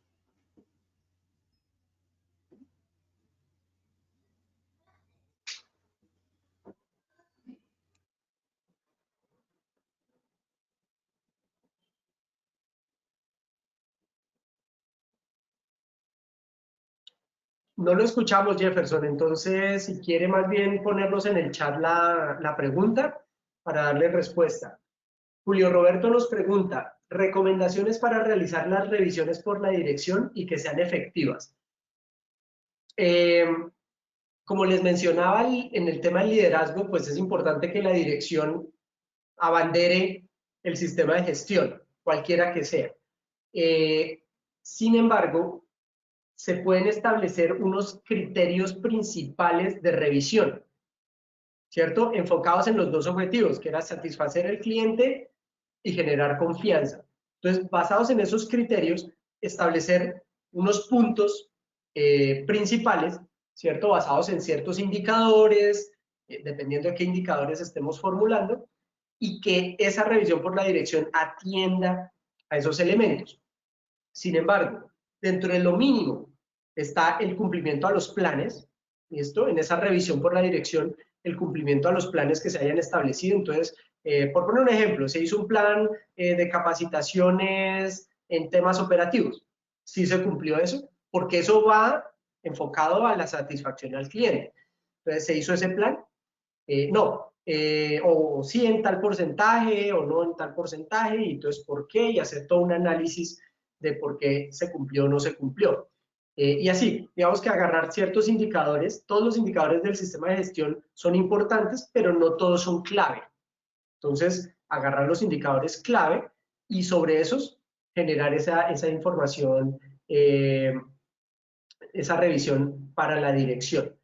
No lo escuchamos, Jefferson, entonces si quiere más bien ponernos en el chat la pregunta para darle respuesta. Julio Roberto nos pregunta, recomendaciones para realizar las revisiones por la dirección y que sean efectivas. Como les mencionaba en el tema del liderazgo, pues es importante que la dirección abandere el sistema de gestión, cualquiera que sea. Sin embargo, se pueden establecer unos criterios principales de revisión, ¿cierto? Enfocados en los dos objetivos, que era satisfacer al cliente y generar confianza. Entonces, basados en esos criterios, establecer unos puntos principales, ¿cierto? Basados en ciertos indicadores, dependiendo de qué indicadores estemos formulando, y que esa revisión por la dirección atienda a esos elementos. Sin embargo, dentro de lo mínimo está el cumplimiento a los planes, ¿listo? En esa revisión por la dirección, el cumplimiento a los planes que se hayan establecido. Entonces, por poner un ejemplo, se hizo un plan de capacitaciones en temas operativos. ¿Sí se cumplió eso? Porque eso va enfocado a la satisfacción al cliente. Entonces, ¿se hizo ese plan? No. O sí en tal porcentaje o no en tal porcentaje, y entonces por qué, y hacer todo un análisis de por qué se cumplió o no se cumplió. Y así, digamos que agarrar ciertos indicadores, todos los indicadores del sistema de gestión son importantes, pero no todos son clave. Entonces, agarrar los indicadores clave y sobre esos generar esa información, esa revisión para la dirección.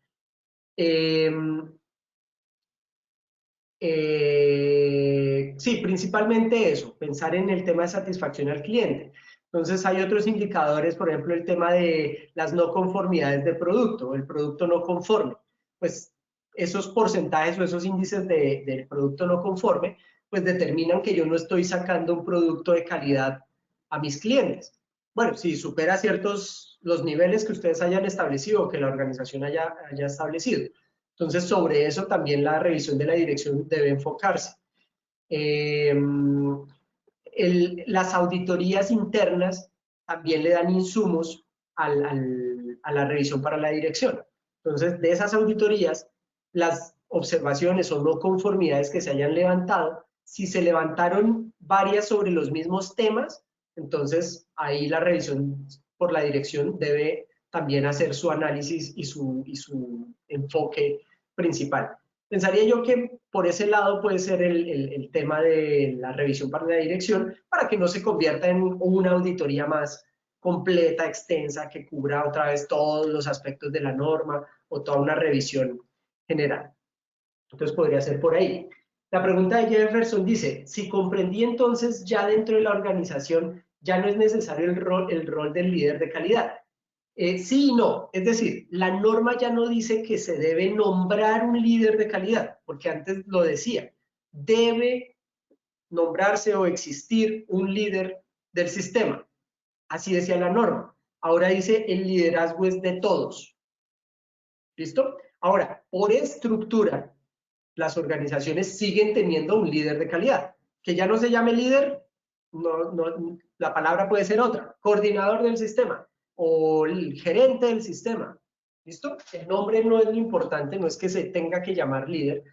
Sí, principalmente eso, pensar en el tema de satisfacción al cliente. Entonces hay otros indicadores, por ejemplo, el tema de las no conformidades de producto, el producto no conforme. Pues esos porcentajes o esos índices del producto no conforme, pues determinan que yo no estoy sacando un producto de calidad a mis clientes. Bueno, si supera ciertos los niveles que ustedes hayan establecido o que la organización haya establecido. Entonces, sobre eso también la revisión de la dirección debe enfocarse. Las auditorías internas también le dan insumos a la revisión para la dirección. Entonces, de esas auditorías, las observaciones o no conformidades que se hayan levantado, si se levantaron varias sobre los mismos temas, entonces ahí la revisión por la dirección debe también hacer su análisis y su enfoque principal. Pensaría yo que por ese lado puede ser el tema de la revisión para la dirección, para que no se convierta en una auditoría más completa, extensa, que cubra otra vez todos los aspectos de la norma o toda una revisión general. Entonces podría ser por ahí. La pregunta de Jefferson dice, si comprendí entonces ya dentro de la organización ya no es necesario el rol del líder de calidad. Sí y no, es decir, la norma ya no dice que se debe nombrar un líder de calidad, porque antes lo decía, debe nombrarse o existir un líder del sistema. Así decía la norma. Ahora dice el liderazgo es de todos. ¿Listo? Ahora, por estructura, las organizaciones siguen teniendo un líder de calidad. Que ya no se llame líder, la palabra puede ser otra. Coordinador del sistema o el gerente del sistema. ¿Listo? El nombre no es lo importante, no es que se tenga que llamar líder,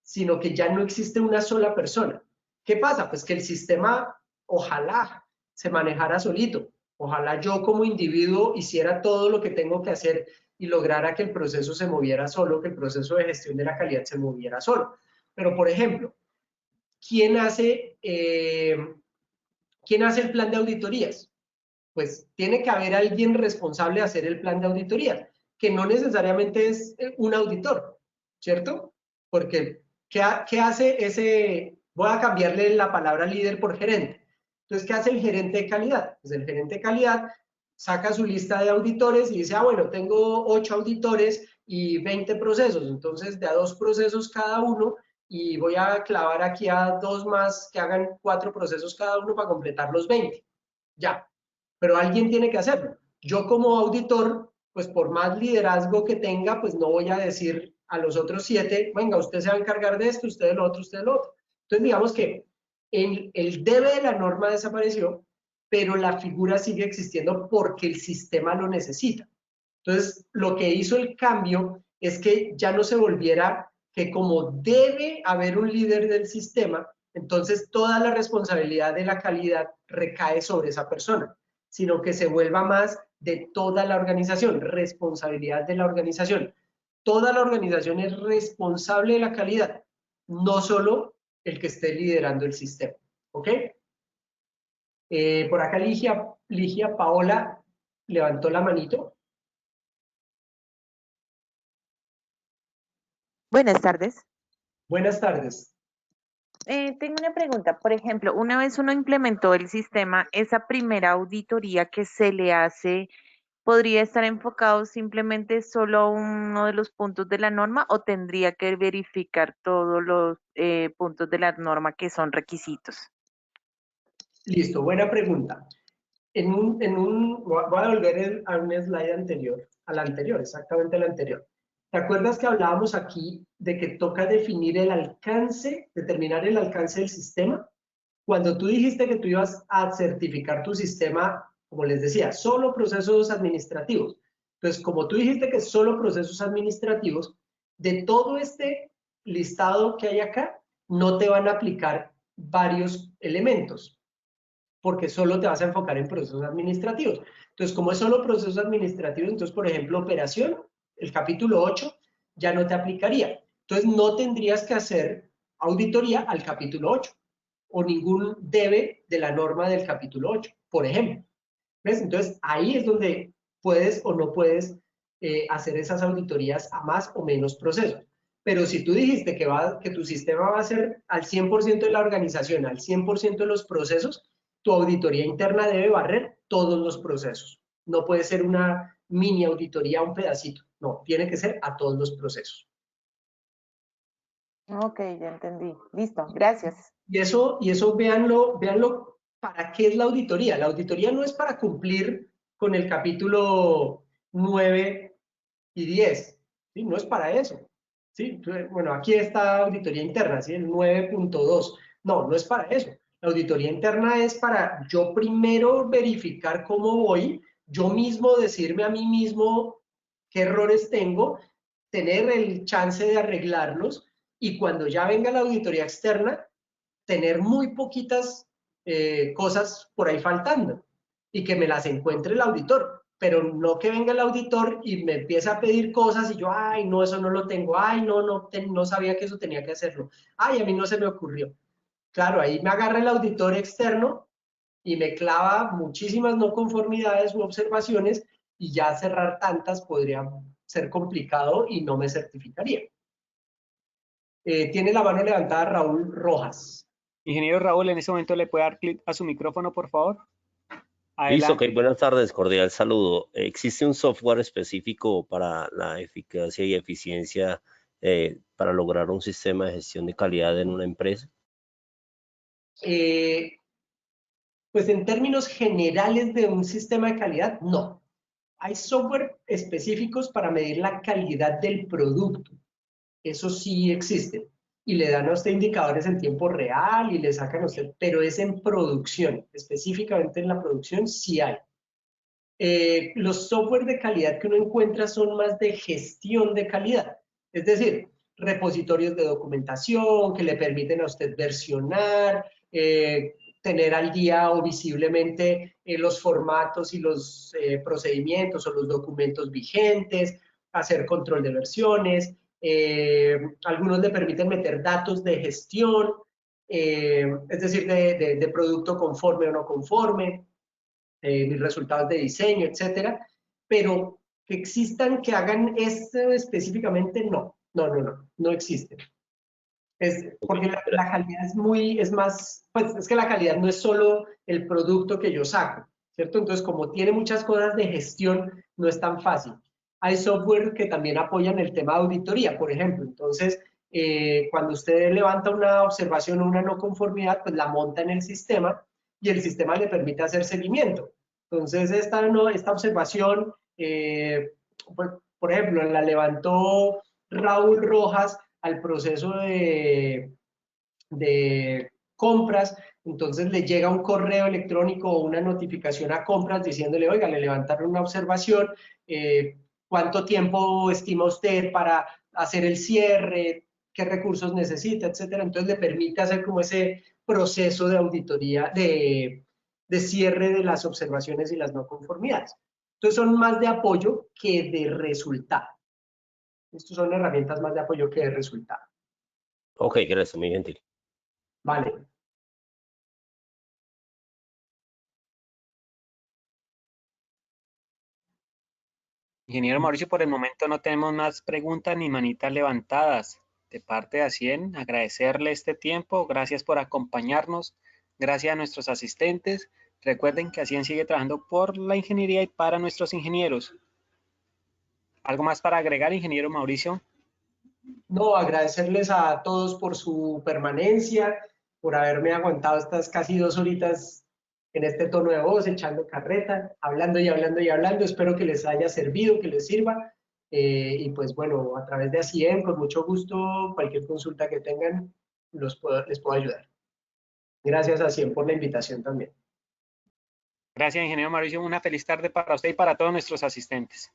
sino que ya no existe una sola persona. ¿Qué pasa? Pues que el sistema ojalá se manejara solito. Ojalá yo como individuo hiciera todo lo que tengo que hacer y lograra que el proceso se moviera solo, que el proceso de gestión de la calidad se moviera solo. Pero, por ejemplo, ¿quién hace el plan de auditorías? Pues tiene que haber alguien responsable de hacer el plan de auditoría, que no necesariamente es un auditor, ¿cierto? Porque, ¿qué hace ese? Voy a cambiarle la palabra líder por gerente. Entonces, ¿qué hace el gerente de calidad? Pues el gerente de calidad saca su lista de auditores y dice, bueno, tengo 8 auditores y 20 procesos, entonces de a 2 procesos cada uno y voy a clavar aquí a 2 más que hagan 4 procesos cada uno para completar los 20. Ya, pero alguien tiene que hacerlo. Yo como auditor, pues por más liderazgo que tenga, pues no voy a decir a los otros 7, venga, usted se va a encargar de esto, usted de lo otro, usted de lo otro. Entonces, digamos que el debe de la norma desapareció, pero la figura sigue existiendo porque el sistema lo necesita. Entonces, lo que hizo el cambio es que ya no se volviera que como debe haber un líder del sistema, entonces toda la responsabilidad de la calidad recae sobre esa persona, sino que se vuelva más de toda la organización, responsabilidad de la organización. Toda la organización es responsable de la calidad, no solo el que esté liderando el sistema. ¿Ok? Por acá Ligia Paola levantó la manito. Buenas tardes. Buenas tardes. Tengo una pregunta. Por ejemplo, una vez uno implementó el sistema, esa primera auditoría que se le hace, ¿podría estar enfocado simplemente solo a uno de los puntos de la norma o tendría que verificar todos los puntos de la norma que son requisitos? Listo, buena pregunta. Voy a volver a un slide anterior, al anterior, exactamente al anterior. ¿Te acuerdas que hablábamos aquí de que toca definir el alcance, determinar el alcance del sistema? Cuando tú dijiste que tú ibas a certificar tu sistema, como les decía, solo procesos administrativos. Entonces, como tú dijiste que solo procesos administrativos, de todo este listado que hay acá, no te van a aplicar varios elementos, porque solo te vas a enfocar en procesos administrativos. Entonces, como es solo procesos administrativos, entonces, por ejemplo, operación, el capítulo 8, ya no te aplicaría. Entonces, no tendrías que hacer auditoría al capítulo 8 o ningún debe de la norma del capítulo 8, por ejemplo. ¿Ves? Entonces, ahí es donde puedes o no puedes hacer esas auditorías a más o menos procesos. Pero si tú dijiste que tu sistema va a ser al 100% de la organización, al 100% de los procesos, tu auditoría interna debe barrer todos los procesos. No puede ser una mini auditoría, un pedacito. No, tiene que ser a todos los procesos. Ok, ya entendí. Listo, gracias. Y eso véanlo para qué es la auditoría. La auditoría no es para cumplir con el capítulo 9 y 10, ¿sí? No es para eso. ¿Sí? Bueno, aquí está auditoría interna, ¿sí? El 9.2. No, no es para eso. La auditoría interna es para yo primero verificar cómo voy, yo mismo decirme a mí mismo qué errores tengo, tener el chance de arreglarlos y cuando ya venga la auditoría externa, tener muy poquitas cosas por ahí faltando y que me las encuentre el auditor, pero no que venga el auditor y me empiece a pedir cosas y yo, ay, no, eso no lo tengo, ay, no sabía que eso tenía que hacerlo, ay, a mí no se me ocurrió. Claro, ahí me agarra el auditor externo y me clava muchísimas no conformidades u observaciones y ya cerrar tantas podría ser complicado y no me certificaría. Tiene la mano levantada Raúl Rojas. Ingeniero Raúl, en ese momento le puede dar clic a su micrófono, por favor. Listo, ok, Adelante. buenas tardes, cordial saludo. ¿Existe un software específico para la eficacia y eficiencia para lograr un sistema de gestión de calidad en una empresa? Pues en términos generales de un sistema de calidad, no. Hay software específicos para medir la calidad del producto. Eso sí existe. Y le dan a usted indicadores en tiempo real y le sacan a usted, pero es en producción. Específicamente en la producción sí hay. Los software de calidad que uno encuentra son más de gestión de calidad. Es decir, repositorios de documentación que le permiten a usted versionar, tener al día o visiblemente los formatos y los procedimientos o los documentos vigentes, hacer control de versiones. Algunos le permiten meter datos de gestión, es decir, de producto conforme o no conforme. Mis resultados de diseño, etcétera, pero que existan, que hagan esto específicamente, no existe. Porque la calidad es más, pues es que la calidad no es solo el producto que yo saco, ¿cierto? Entonces, como tiene muchas cosas de gestión, no es tan fácil. Hay software que también apoyan el tema de auditoría, por ejemplo. Entonces, cuando usted levanta una observación o una no conformidad, pues la monta en el sistema y el sistema le permite hacer seguimiento. Entonces, esta observación, por ejemplo, la levantó Raúl Rojas al proceso de compras, entonces le llega un correo electrónico o una notificación a compras diciéndole, oiga, le levantaron una observación, ¿cuánto tiempo estima usted para hacer el cierre? ¿Qué recursos necesita? Etcétera. Entonces le permite hacer como ese proceso de auditoría, de cierre de las observaciones y las no conformidades. Entonces son más de apoyo que de resultado. Estas son herramientas más de apoyo que de resultado. Ok, gracias, muy gentil. Vale. Ingeniero Mauricio, por el momento no tenemos más preguntas ni manitas levantadas. De parte de Acien, agradecerle este tiempo. Gracias por acompañarnos. Gracias a nuestros asistentes. Recuerden que Acien sigue trabajando por la ingeniería y para nuestros ingenieros. ¿Algo más para agregar, ingeniero Mauricio? No, agradecerles a todos por su permanencia, por haberme aguantado estas casi 2 horitas en este tono de voz, echando carreta, hablando y hablando y hablando. Espero que les haya servido, que les sirva. Y pues bueno, a través de ACIEM, con mucho gusto, cualquier consulta que tengan, les puedo ayudar. Gracias a ACIEM por la invitación también. Gracias, ingeniero Mauricio. Una feliz tarde para usted y para todos nuestros asistentes.